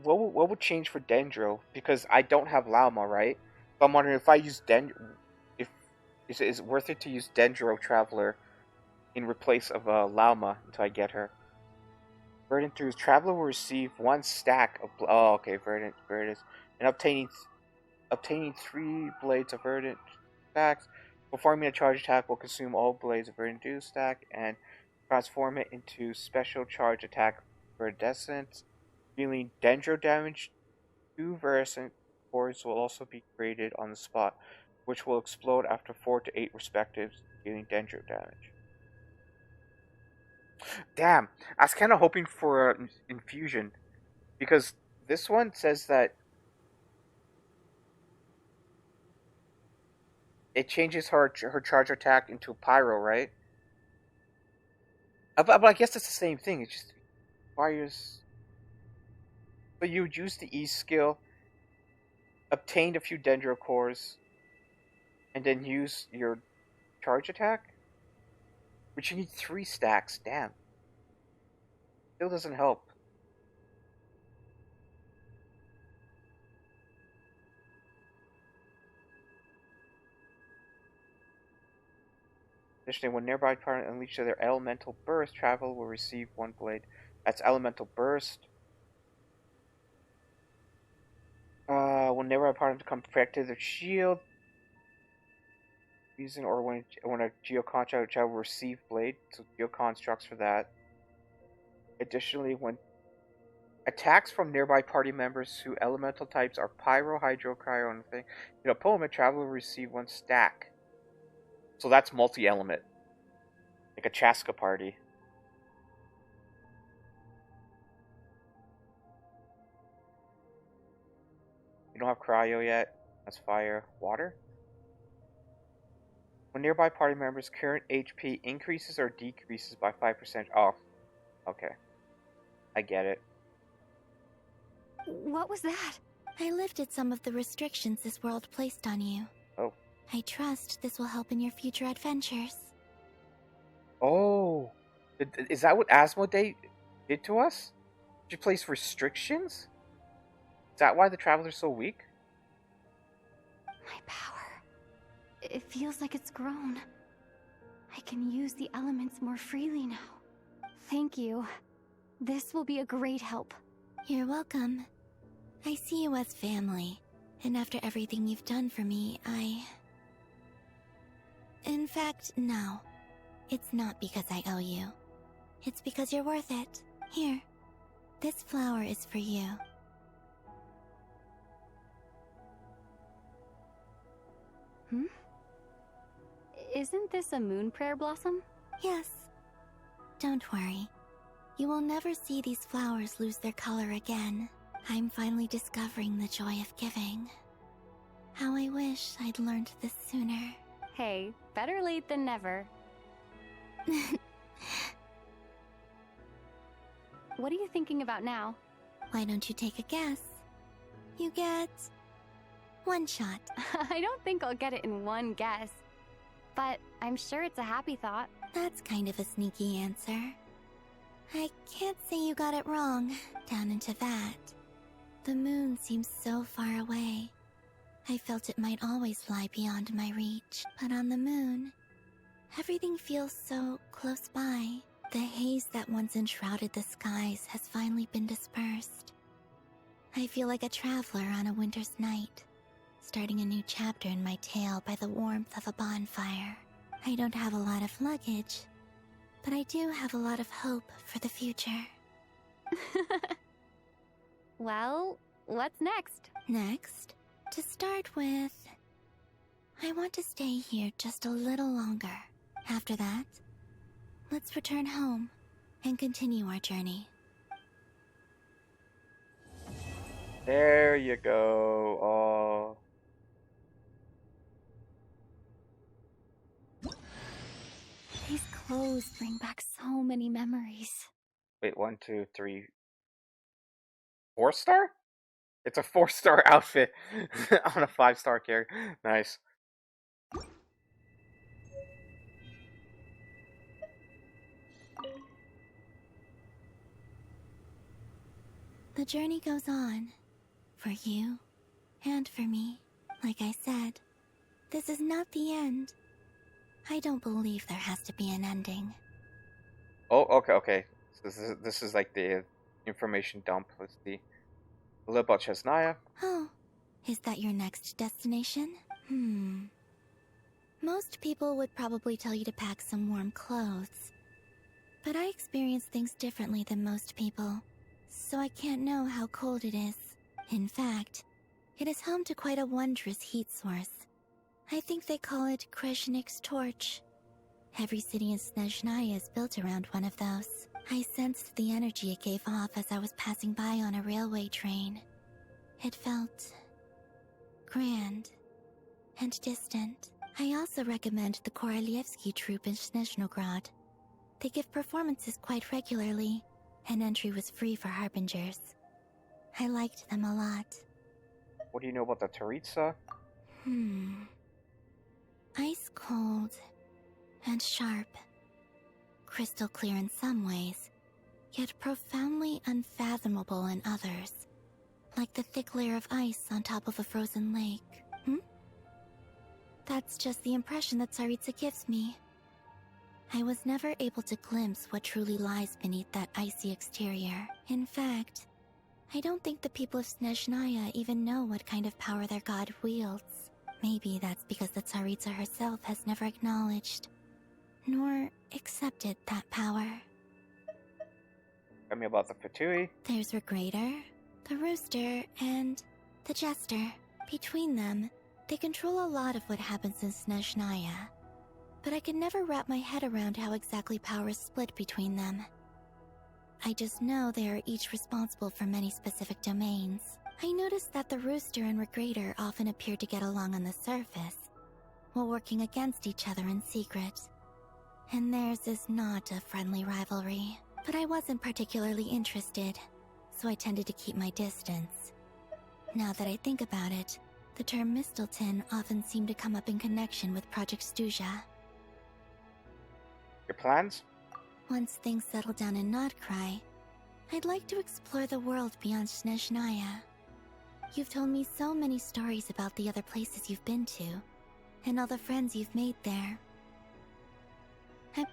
what would change for dendro? Because I don't have Lauma, right? So I'm wondering if I use is it worth it to use Dendro Traveler in replace of Lauma until I get her. Verdant Dues. Traveler will receive 1 stack of... Oh, okay, Verdant. There it is. And obtaining 3 blades of Verdant stacks. Performing a charge attack will consume all blades of Verdant Dues stack and transform it into special charge attack Verdescent. Dealing Dendro damage. 2 Verdescent cores will also be created on the spot, which will explode after 4 to 8 respectives, dealing Dendro damage. Damn, I was kind of hoping for infusion, because this one says that it changes her charge attack into pyro, right? But I guess it's the same thing. It just requires. But you would use the E skill, obtained a few Dendro cores, and then use your charge attack? Which you need 3 stacks, damn. Still doesn't help. Additionally, when nearby partner unleashes their elemental burst, travel will receive 1 blade. That's elemental burst. When nearby partner becomes protected, their shield. Using or when a Geocon travel will receive blade, so Geocon constructs for that. Additionally, when attacks from nearby party members who elemental types are Pyro, Hydro, Cryo, and thing, an opponent traveler will receive 1 stack. So that's multi-element, like a Chaska party. You don't have Cryo yet. That's fire, water. When nearby party members' current HP increases or decreases by 5%. Oh, okay. I get it. What was that? I lifted some of the restrictions this world placed on you. Oh. I trust this will help in your future adventures. Oh. Is that what Asmodee did to us? Did you place restrictions? Is that why the Traveler's so weak? My power. It feels like it's grown. I can use the elements more freely now. Thank you. This will be a great help. You're welcome. I see you as family, and after everything you've done for me, In fact, no. It's not because I owe you. It's because you're worth it. Here, This flower is for you. Hmm? Isn't this a moon prayer blossom? Yes. Don't worry. You will never see these flowers lose their color again. I'm finally discovering the joy of giving. How I wish I'd learned this sooner. Hey, better late than never. What are you thinking about now? Why don't you take a guess? You get one shot. I don't think I'll get it in one guess. But I'm sure it's a happy thought. That's kind of a sneaky answer. I can't say you got it wrong, down into that. The moon seems so far away. I felt it might always lie beyond my reach, but on the moon, everything feels so close by. The haze that once enshrouded the skies has finally been dispersed. I feel like a traveler on a winter's night, starting a new chapter in my tale by the warmth of a bonfire. I don't have a lot of luggage, but I do have a lot of hope for the future. Well, what's next? Next, to start with, I want to stay here just a little longer. After that, let's return home and continue our journey. There you go. These clothes bring back so many memories. Wait, 1, 2, 3, 4-star? It's a 4-star outfit on a 5-star character. Nice. The journey goes on, for you and for me. Like I said, this is not the end. I don't believe there has to be an ending. Oh, okay. So this is like the information dump. Let's see. A little about Chesnaya. Oh, is that your next destination? Most people would probably tell you to pack some warm clothes. But I experience things differently than most people, so I can't know how cold it is. In fact, it is home to quite a wondrous heat source. I think they call it Kreshnik's torch. Every city in Snezhnaya is built around one of those. I sensed the energy it gave off as I was passing by on a railway train. It felt grand and distant. I also recommend the Korolievsky troupe in Snezhnograd. They give performances quite regularly, and entry was free for harbingers. I liked them a lot. What do you know about the Taritsa? Ice cold and sharp. Crystal clear in some ways, yet profoundly unfathomable in others. Like the thick layer of ice on top of a frozen lake. That's just the impression that Tsaritsa gives me. I was never able to glimpse what truly lies beneath that icy exterior. In fact, I don't think the people of Snezhnaya even know what kind of power their god wields. Maybe that's because the Tsaritsa herself has never acknowledged, nor accepted that power. Tell me about the Fatui. There's Regrator, the Rooster, and the Jester. Between them, they control a lot of what happens in Snezhnaya. But I can never wrap my head around how exactly power is split between them. I just know they are each responsible for many specific domains. I noticed that the Rooster and Regrator often appear to get along on the surface, while working against each other in secret. And theirs is not a friendly rivalry. But I wasn't particularly interested, so I tended to keep my distance. Now that I think about it, the term Mistelton often seemed to come up in connection with Project Stuja. Your plans? Once things settle down in Nodcry, I'd like to explore the world beyond Snezhnaya. You've told me so many stories about the other places you've been to, and all the friends you've made there.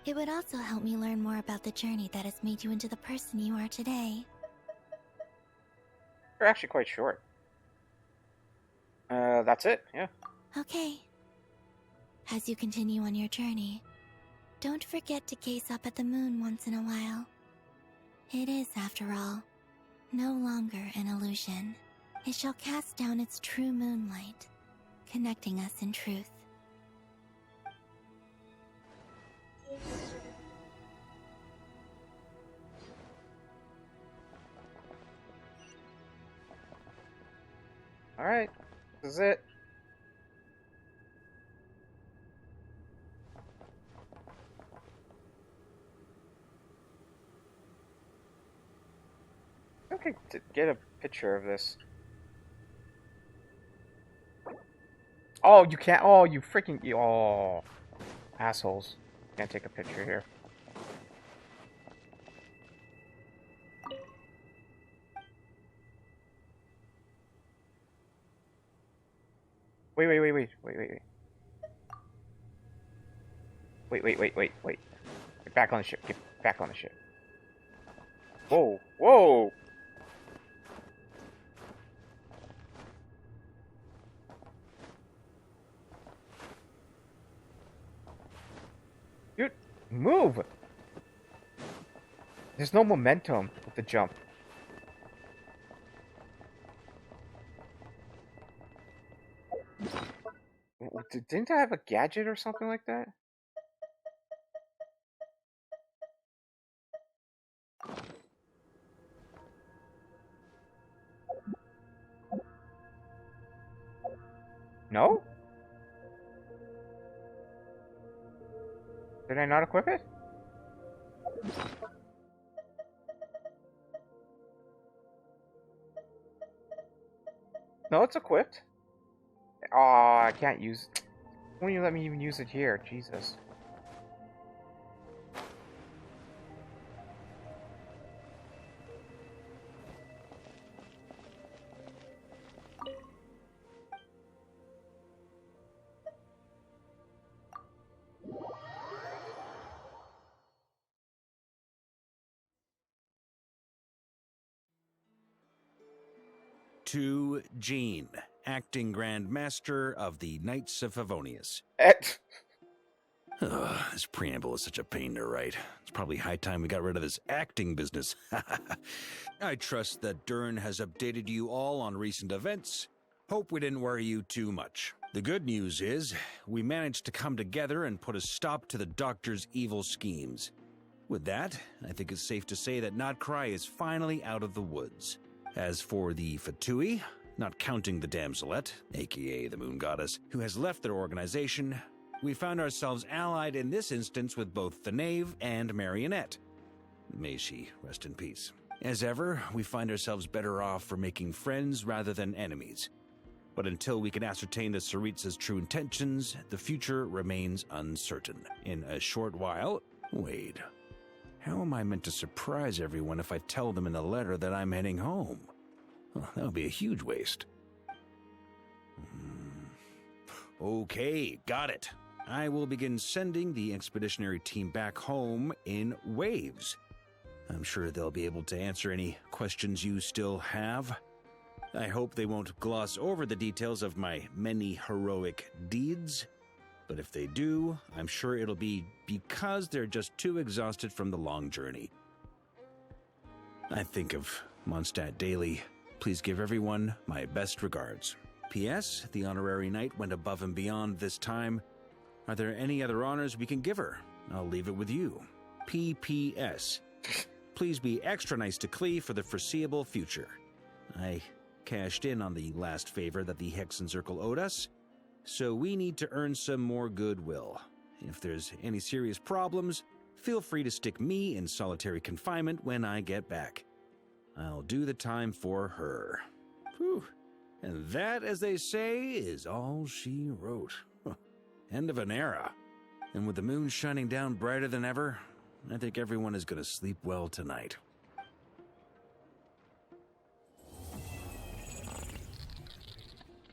It would also help me learn more about the journey that has made you into the person you are today. You're actually quite short. That's it, yeah. Okay. As you continue on your journey, don't forget to gaze up at the moon once in a while. It is, after all, no longer an illusion. It shall cast down its true moonlight, connecting us in truth. Alright, this is it. Okay, to get a picture of this. Oh, you can't. Oh, you freaking. Oh, assholes. Can't take a picture here. Wait. Wait. Get back on the ship. Get back on the ship. Whoa. Dude, move! There's no momentum with the jump. Didn't I have a gadget or something like that? No? Did I not equip it? No, it's equipped. Oh, I can't use... Won't you let me even use it here? Jesus. To Jean, acting Grand Master of the Knights of Favonius. This preamble is such a pain to write. It's probably high time we got rid of this acting business. I trust that Dern has updated you all on recent events. Hope we didn't worry you too much. The good news is, we managed to come together and put a stop to the Doctor's evil schemes. With that, I think it's safe to say that Notcry is finally out of the woods. As for the Fatui, not counting the Damselette, aka the Moon Goddess, who has left their organization, we found ourselves allied in this instance with both the Knave and Marionette. May she rest in peace. As ever, we find ourselves better off for making friends rather than enemies. But until we can ascertain the Tsaritsa's true intentions, the future remains uncertain. In a short while... Wait. How am I meant to surprise everyone if I tell them in the letter that I'm heading home? Well, that would be a huge waste. Okay, got it. I will begin sending the expeditionary team back home in waves. I'm sure they'll be able to answer any questions you still have. I hope they won't gloss over the details of my many heroic deeds. But if they do, I'm sure it'll be because they're just too exhausted from the long journey. I think of Mondstadt daily. Please give everyone my best regards. P.S. The honorary knight went above and beyond this time. Are there any other honors we can give her? I'll leave it with you. P.P.S. Please be extra nice to Klee for the foreseeable future. I cashed in on the last favor that the Hexen Circle owed us, so we need to earn some more goodwill. If there's any serious problems, feel free to stick me in solitary confinement when I get back. I'll do the time for her. Whew. And that, as they say, is all she wrote. End of an era. And with the moon shining down brighter than ever, I think everyone is going to sleep well tonight.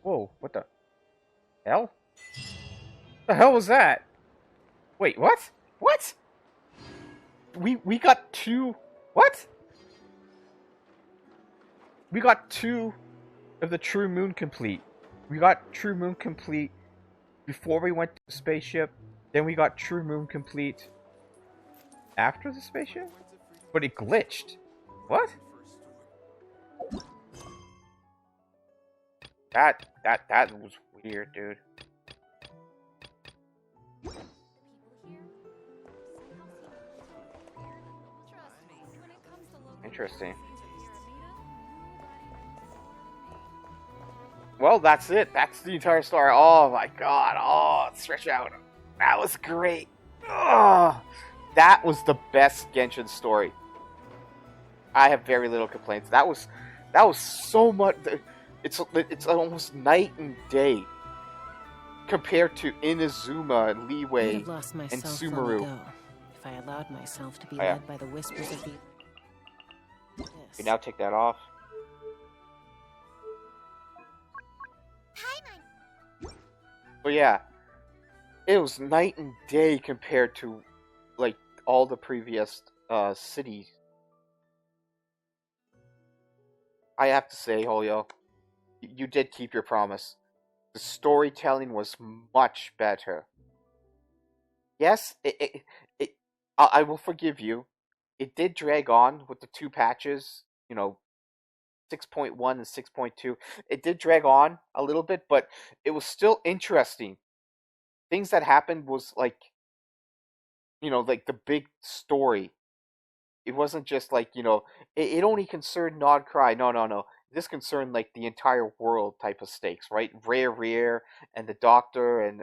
Whoa, what the hell? The hell was that? Wait, what? What? We got two... What? We got two of the True Moon complete. We got True Moon complete before we went to the spaceship. Then we got True Moon complete after the spaceship? But it glitched. What? That was weird, dude. Interesting. Well, that's it. That's the entire story. Oh my god. Oh, stretch out. That was great. Oh, that was the best Genshin story. I have very little complaints. That was so much. It's almost night and day compared to Inazuma and I would Leeway have lost and myself long Sumeru. ago if I allowed myself to be Oh, yeah. led by the whispers of the. You now take that off. But yeah, it was night and day compared to like all the previous cities. I have to say, Holyo, you did keep your promise. The storytelling was much better. Yes, I will forgive you. It did drag on with the two patches, 6.1 and 6.2. It did drag on a little bit, but it was still interesting. Things that happened was like, like the big story. It wasn't just like, it only concerned Nod Cry. No, no, no. This concerned like the entire world type of stakes, right? Rare and the Doctor and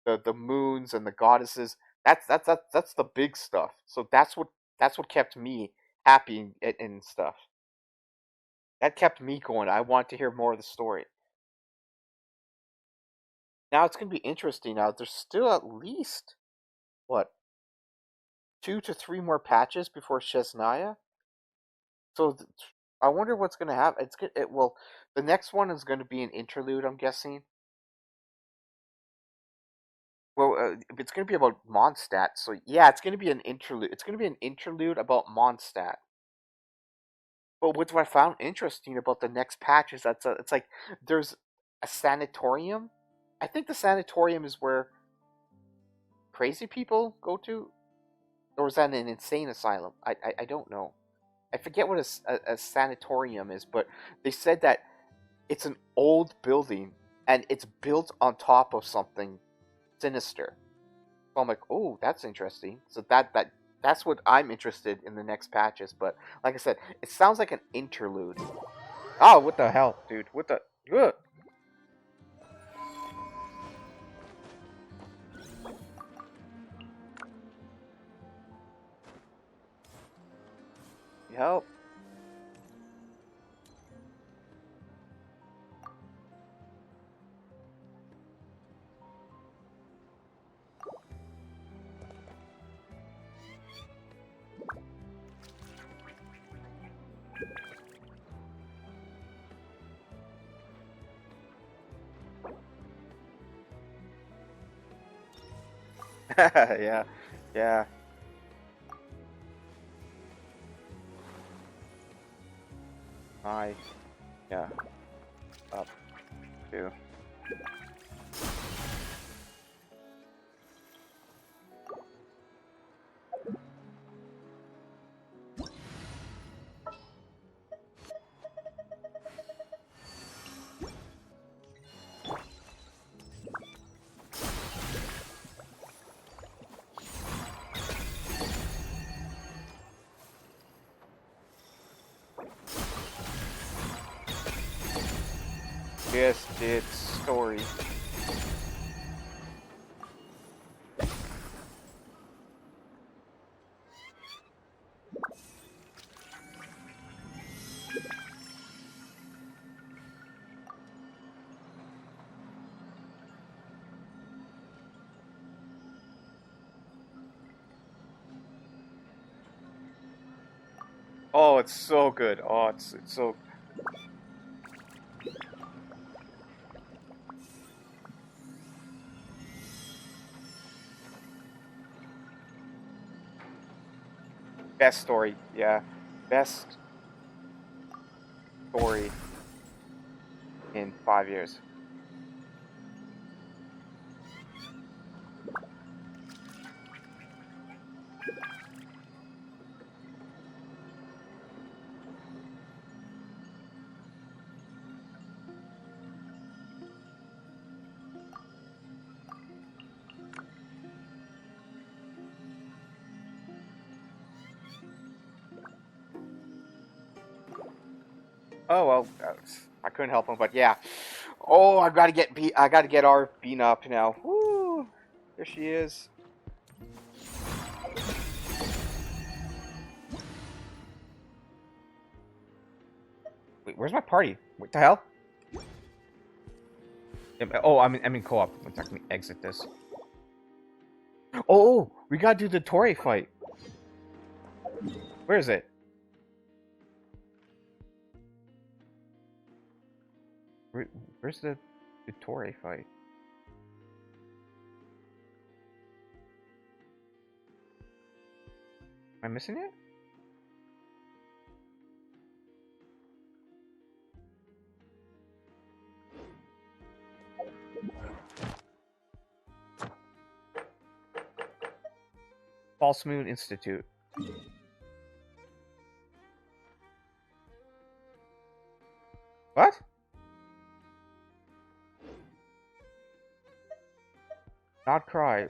the moons and the goddesses. That's the big stuff. So that's what kept me happy and stuff. That kept me going. I want to hear more of the story. Now it's gonna be interesting. Now there's still at least what 2 to 3 more patches before Shesnaya. So I wonder what's gonna happen. Well, the next one is gonna be an interlude. I'm guessing. Well, it's gonna be about Mondstadt. So yeah, it's gonna be an interlude. It's gonna be an interlude about Mondstadt. But what I found interesting about the next patch is it's like there's a sanatorium. I think the sanatorium is where crazy people go to, or is that an insane asylum? I don't know. I forget what a sanatorium is, but they said that it's an old building and it's built on top of something sinister. So I'm like, oh, that's interesting. So that's what I'm interested in the next patches. But like I said, it sounds like an interlude. Oh, what the hell, dude? What the? Ugh. Help. Yeah, yeah. Yeah. Up. 2. Yes, it's story. Oh, it's so good. Oh, it's so. Best story, yeah. Best story in 5 years. Oh well, I couldn't help him, but yeah. Oh, I gotta get our Bean up now. Woo! There she is. Wait, where's my party? What the hell? Oh, I'm in co-op. One second, let me exit this. Oh, we gotta do the Torii fight. Where is it? Where's the Torii fight? Am I missing it? False Moon Institute. What? Not cry.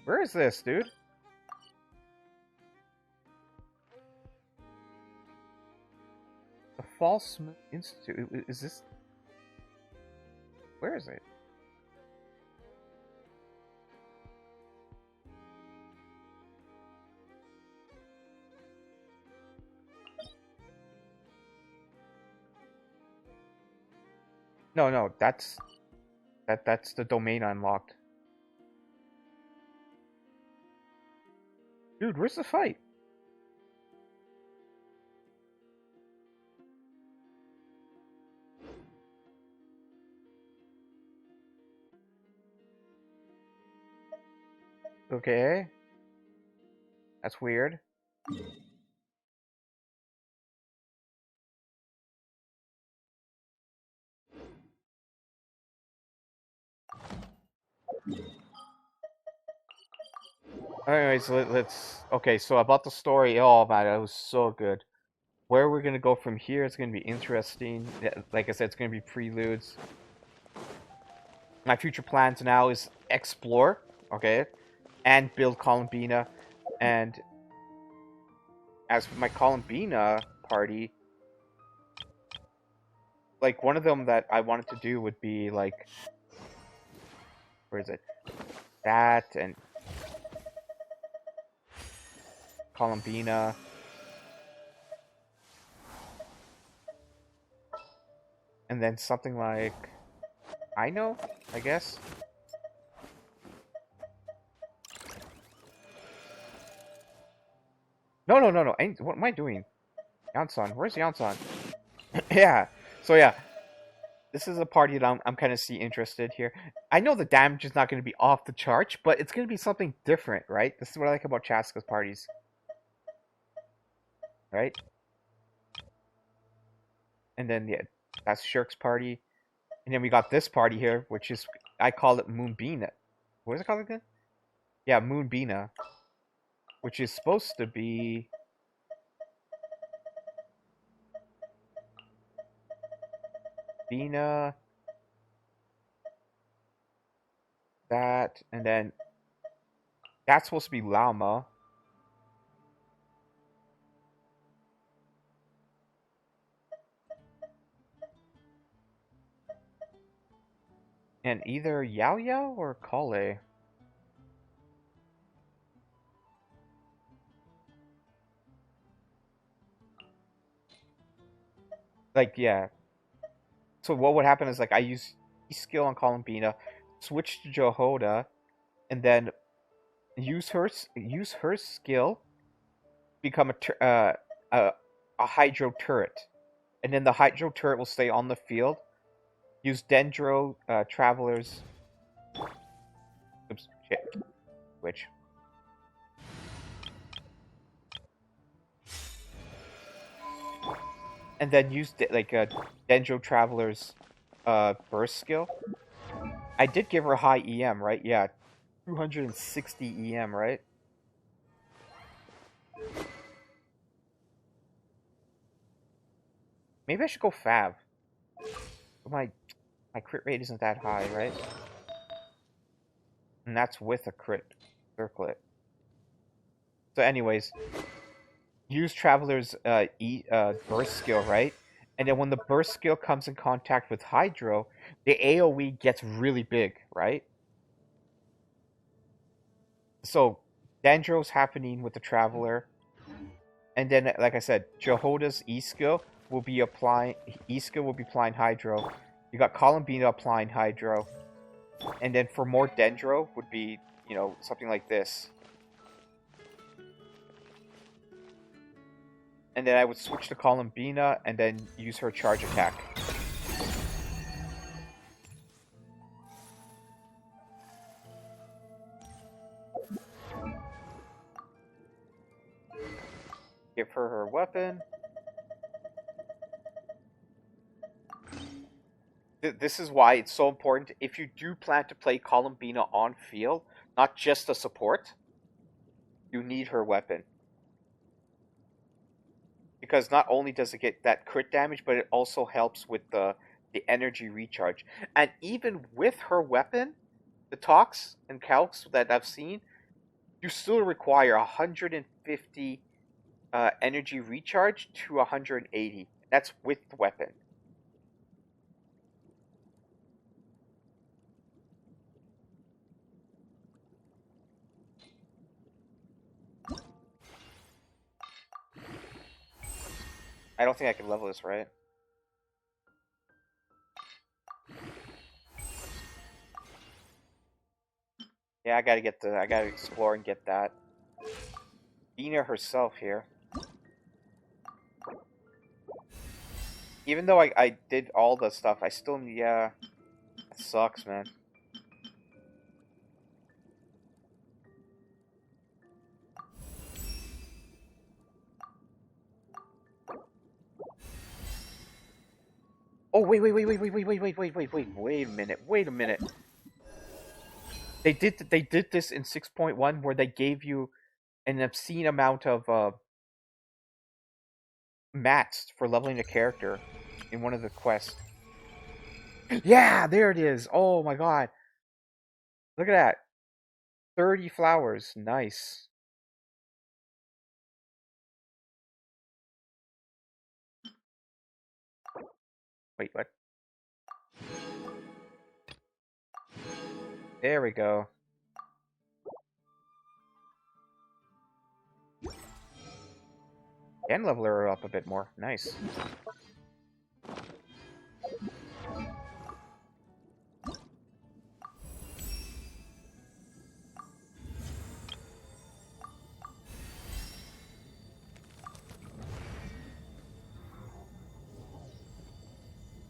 Where is this, dude? The False Moon Institute. Is this? Where is it? No, that's the domain unlocked. Dude, where's the fight? Okay. That's weird. Anyways, let's... Okay, so about the story. Oh, man, that was so good. Where we're gonna go from here is gonna be interesting. Like I said, it's gonna be preludes. My future plans now is explore, okay? And build Columbina. And as for my Columbina party, like, one of them that I wanted to do would be, like... Where is it? That, and... Columbina. And then something like... I know, I guess? No. What am I doing? Yansan, where's Yansan? Yeah, so yeah. This is a party that I'm kind of interested here. I know the damage is not going to be off the charts, but it's going to be something different, right? This is what I like about Chaska's parties. Right? And then, yeah, that's Shirk's party. And then we got this party here, which is, I call it Moonbina. What is it called again? Yeah, Moonbina. Which is supposed to be... Bina... That, and then... That's supposed to be Llama. And either Yao Yao or Kale. Like, yeah. So what would happen is, like, I use skill on Columbina, switch to Jehoda, and then use her skill, become a Hydro turret, and then the Hydro turret will stay on the field. Use Dendro Travelers. Oops, shit. Which? And then use Dendro Traveler's burst skill. I did give her high EM, right? Yeah, 260 EM, right? Maybe I should go Fab. But my crit rate isn't that high, right? And that's with a crit circlet. So anyways, use Traveler's burst skill, right? And then when the burst skill comes in contact with Hydro, the AoE gets really big, right? So Dendro's happening with the Traveler. And then, like I said, Jehoda's E-skill will be applying Hydro. You got Columbina applying Hydro. And then for more Dendro would be, you know, something like this. And then I would switch to Columbina and then use her charge attack. Give her her weapon. This is why it's so important. If you do plan to play Columbina on field, not just a support, you need her weapon. Because not only does it get that crit damage, but it also helps with the energy recharge. And even with her weapon, the talks and calcs that I've seen, you still require 150 energy recharge to 180. That's with the weapon. I don't think I can level this, right? Yeah, I gotta explore and get that. Dina herself here. Even though I did all the stuff, I still, yeah, it sucks, man. Oh, wait a minute. They did this in 6.1 where they gave you an obscene amount of mats for leveling a character in one of the quests. Yeah, there it is. Oh my god. Look at that. 30 flowers. Nice. Wait, what? There we go. And level her up a bit more. Nice.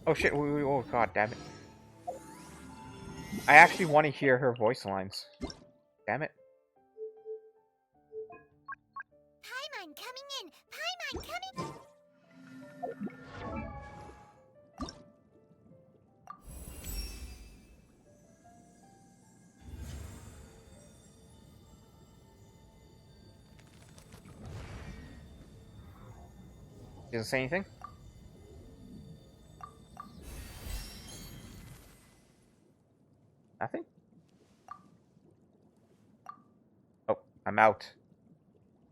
Oh shit, oh god damn it. I actually want to hear her voice lines. Damn it. Paimon coming in! Paimon coming! Doesn't say anything? Nothing? Oh, I'm out.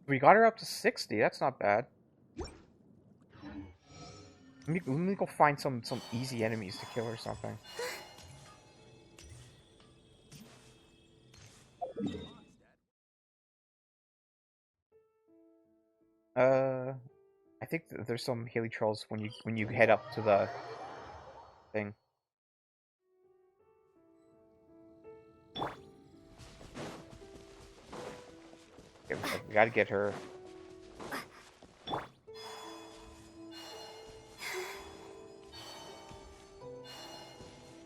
We got her up to 60, that's not bad. Let me go find some easy enemies to kill or something. I think there's some Haley trolls when you head up to the thing. Okay, we gotta get her.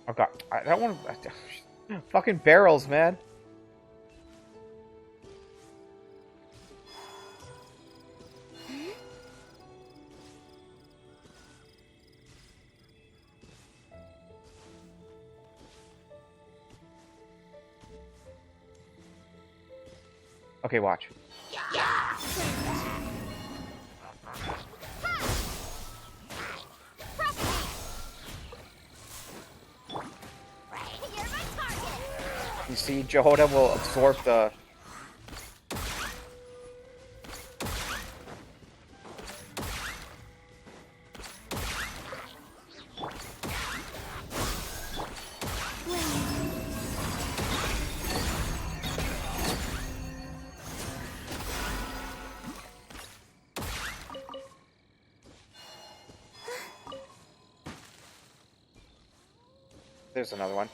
Oh god, I don't want to. Fucking barrels, man. Okay, watch. You see, Jehoda will absorb the... there's another one.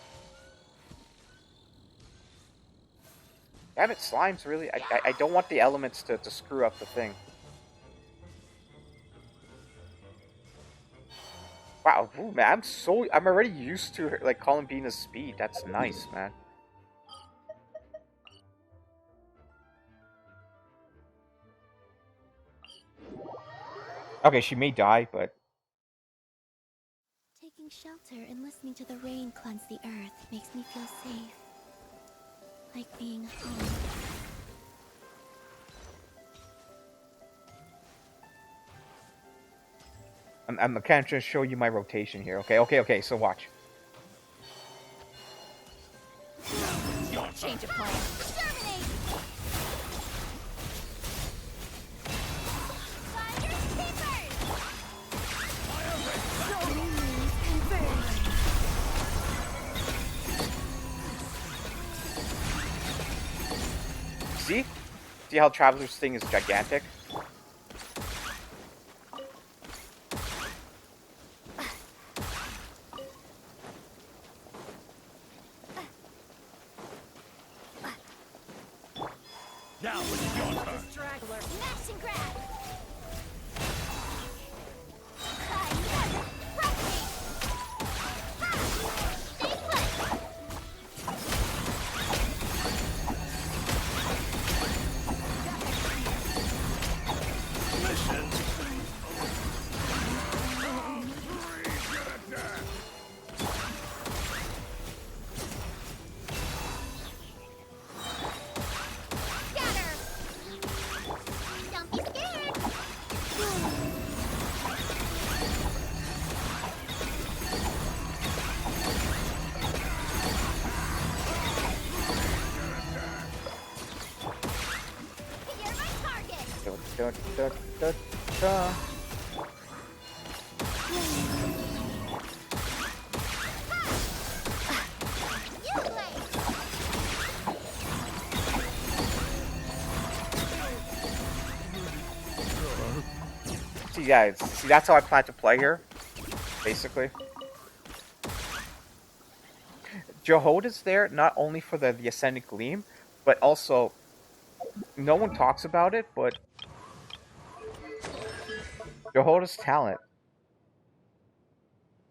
Damn it, slimes, really? I don't want the elements to screw up the thing. Wow, ooh, man, I'm already used to her, like, Columbina's speed. That's nice, man. Okay, she may die, but... Taking shelter and listening to the rain cleanse the earth makes me feel safe. Like being home. I'm kind of trying to show you my rotation here. Okay, so watch. Change of plan. Exterminate! Fire keepers! See? See how Traveler's thing is gigantic? Now it's your turn. Straggler. Smash and grab. See, that's how I plan to play here, basically. Jehoda's there not only for the Ascendant Gleam, but also, no one talks about it, but Jehoda's talent.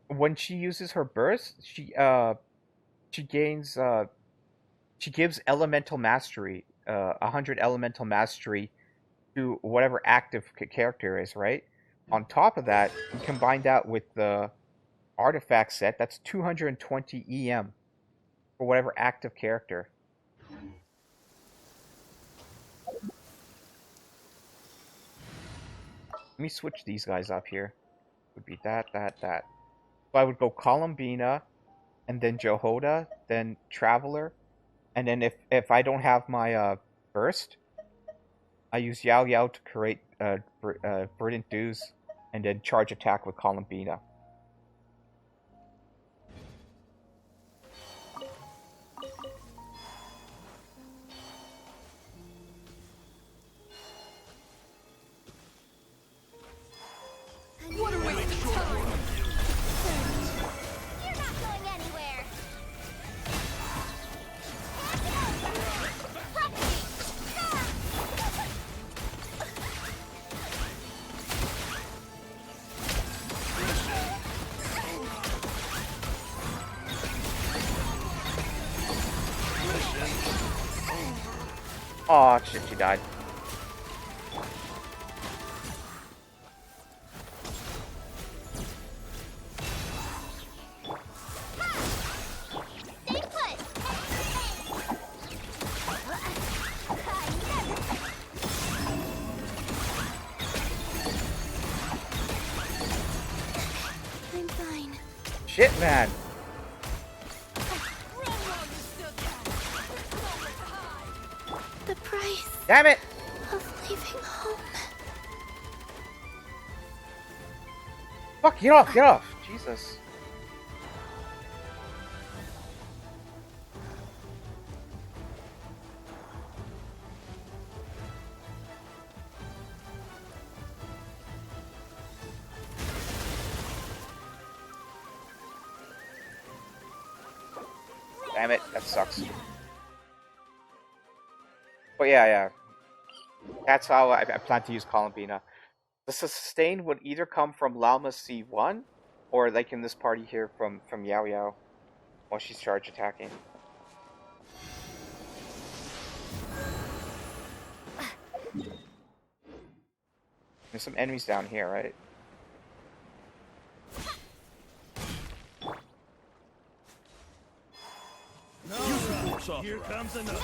When she uses her burst, she gains, she gives elemental mastery, 100 elemental mastery to whatever active character is, right? On top of that, you combine that with the artifact set, that's 220 EM for whatever active character. Let me switch these guys up here. Would be that. So I would go Columbina, and then Jehoda, then Traveler, and then if I don't have my burst, I use Yao Yao to create Verdant Dews, and then charge attack with Columbina. What a waste of time! You're not going anywhere! Aw, shit, she died. I'm fine. Shit, man. The price Damn it! of leaving home. Fuck, get off, get off. Jesus. Damn it, that sucks. But yeah. That's how I plan to use Columbina. The sustain would either come from Lalma C1, or like in this party here from Yao Yao, while she's charge attacking. There's some enemies down here, right? Here comes another.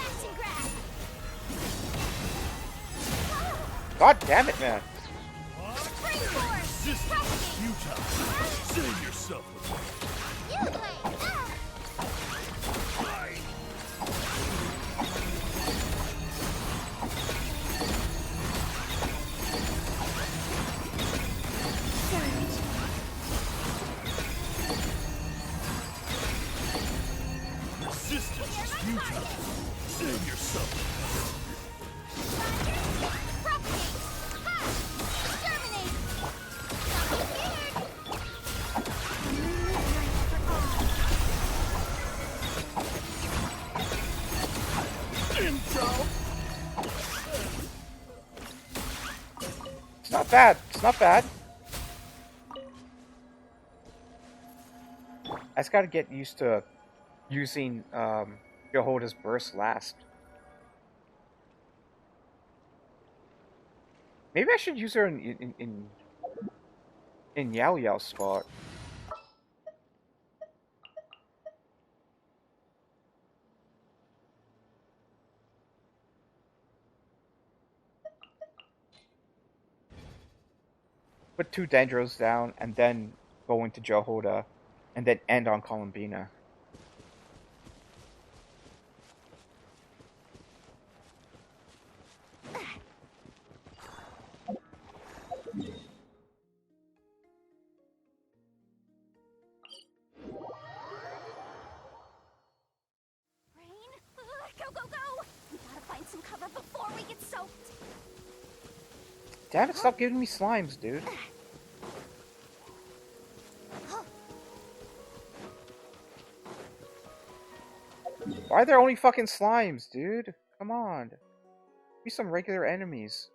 God damn it, man. Save yourself. Resistance is futile. Save yourself. It's not bad. It's not bad. I just gotta get used to using Jehoda's burst last. Maybe I should use her in Yao Yao's spot. Put 2 Dendros down and then go into Jehoda and then end on Columbina. Damn it, stop giving me slimes, dude. Why are there only fucking slimes, dude? Come on. Be some regular enemies.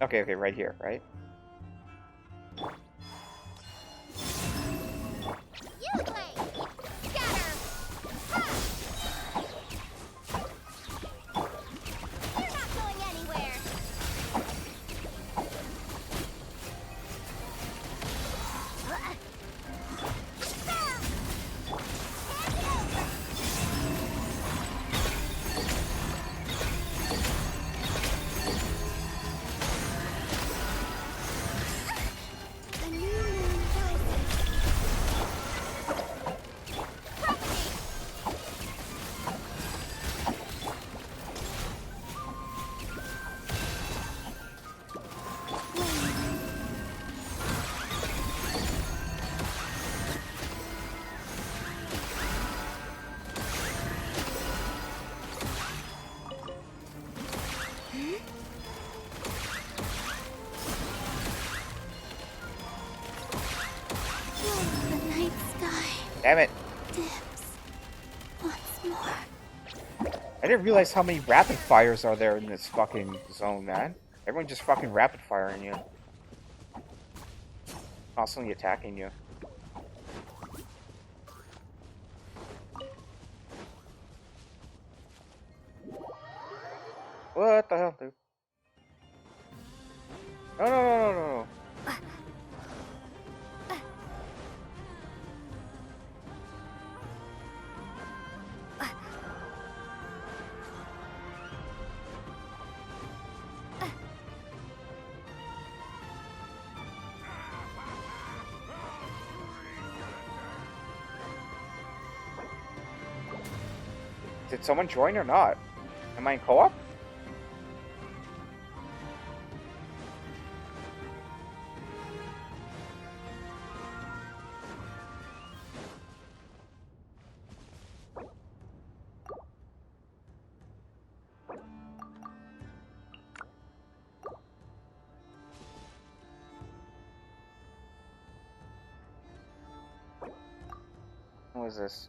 Okay, right here, right? Damn it. Once more. I didn't realize how many rapid fires are there in this fucking zone, man. Everyone just fucking rapid firing you. Constantly attacking you. What the hell, dude? No. Did someone join or not? Am I in co-op? What is this?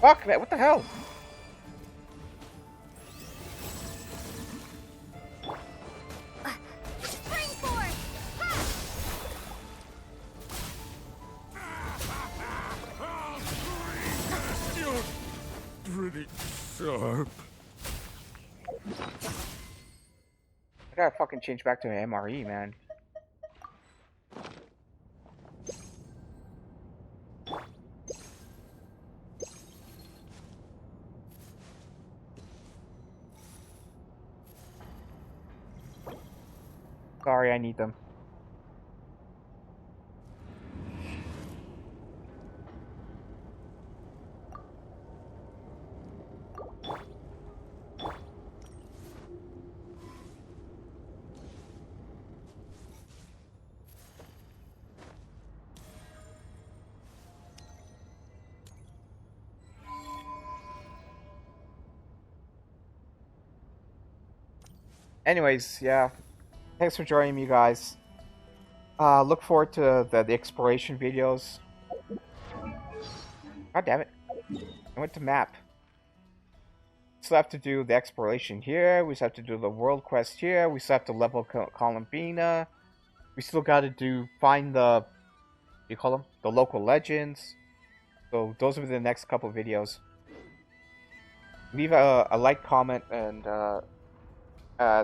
Fuck, man, what the hell? Spring force! You're pretty sharp. I gotta fucking change back to an MRE, man. Sorry, I need them. Anyways, yeah. Thanks for joining me, guys. Look forward to the exploration videos. God damn it. I went to map. Still have to do the exploration here. We still have to do the world quest here. We still have to level Columbina. We still got to find the, what do you call them? The local legends. So those will be the next couple videos. Leave a like, comment, and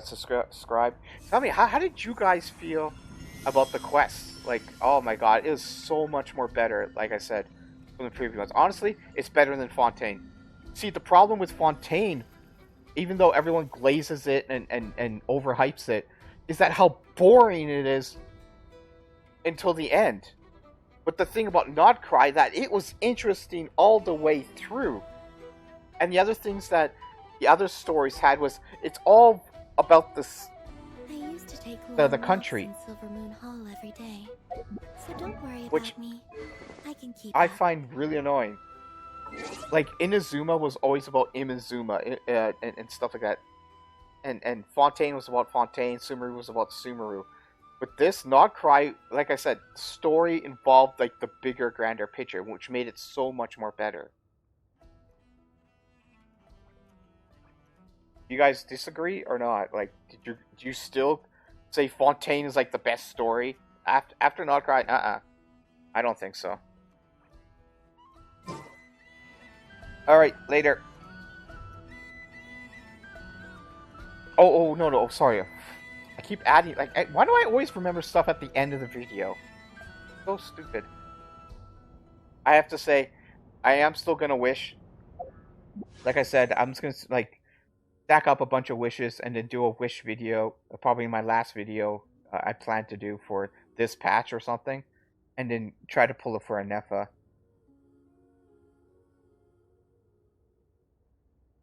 subscribe. Tell me, how did you guys feel about the quests? Like, oh my god, it was so much more better, like I said, from the previous ones. Honestly, it's better than Fontaine. See, the problem with Fontaine, even though everyone glazes it and overhypes it, is that how boring it is until the end. But the thing about Nodcry, that it was interesting all the way through. And the other things that the other stories had was, it's all about this, I used to take the country, in Silver Moon Hall every day, so don't worry which about me. I can keep I up. find really annoying. Like, Inazuma was always about Inazuma and stuff like that. And Fontaine was about Fontaine, Sumeru was about Sumeru. With this, Nodcry, like I said, the story involved like the bigger, grander picture, which made it so much more better. You guys disagree or not? Like, do you still say Fontaine is like the best story after Nodcry? I don't think so. All right, later. Oh no, sorry. I keep adding, like, why do I always remember stuff at the end of the video? So stupid. I have to say, I am still gonna wish. Like I said, I'm just gonna, like, stack up a bunch of wishes and then do a wish video, probably my last video I plan to do for this patch or something, and then try to pull it for a Nefa.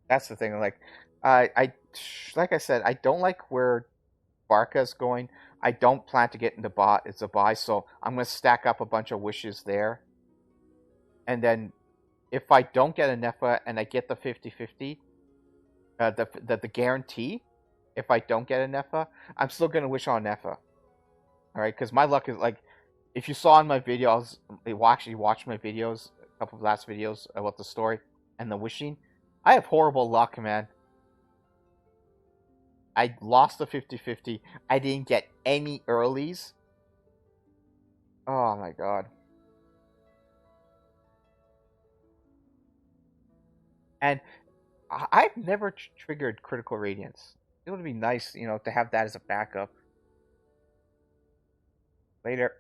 That's the thing, like, like I said, I don't like where Barca's going. I don't plan to get into it's a buy, so I'm going to stack up a bunch of wishes there. And then, if I don't get a Nefa and I get the 50-50, the guarantee, if I don't get a Nefa, I'm still going to wish on Nefa. Alright, because my luck is, like, if you saw in my video, actually watched my videos, a couple of last videos about the story and the wishing, I have horrible luck, man. I lost the 50-50. I didn't get any earlies. Oh my god. And I've never triggered Critical Radiance. It would be nice, you know, to have that as a backup. Later.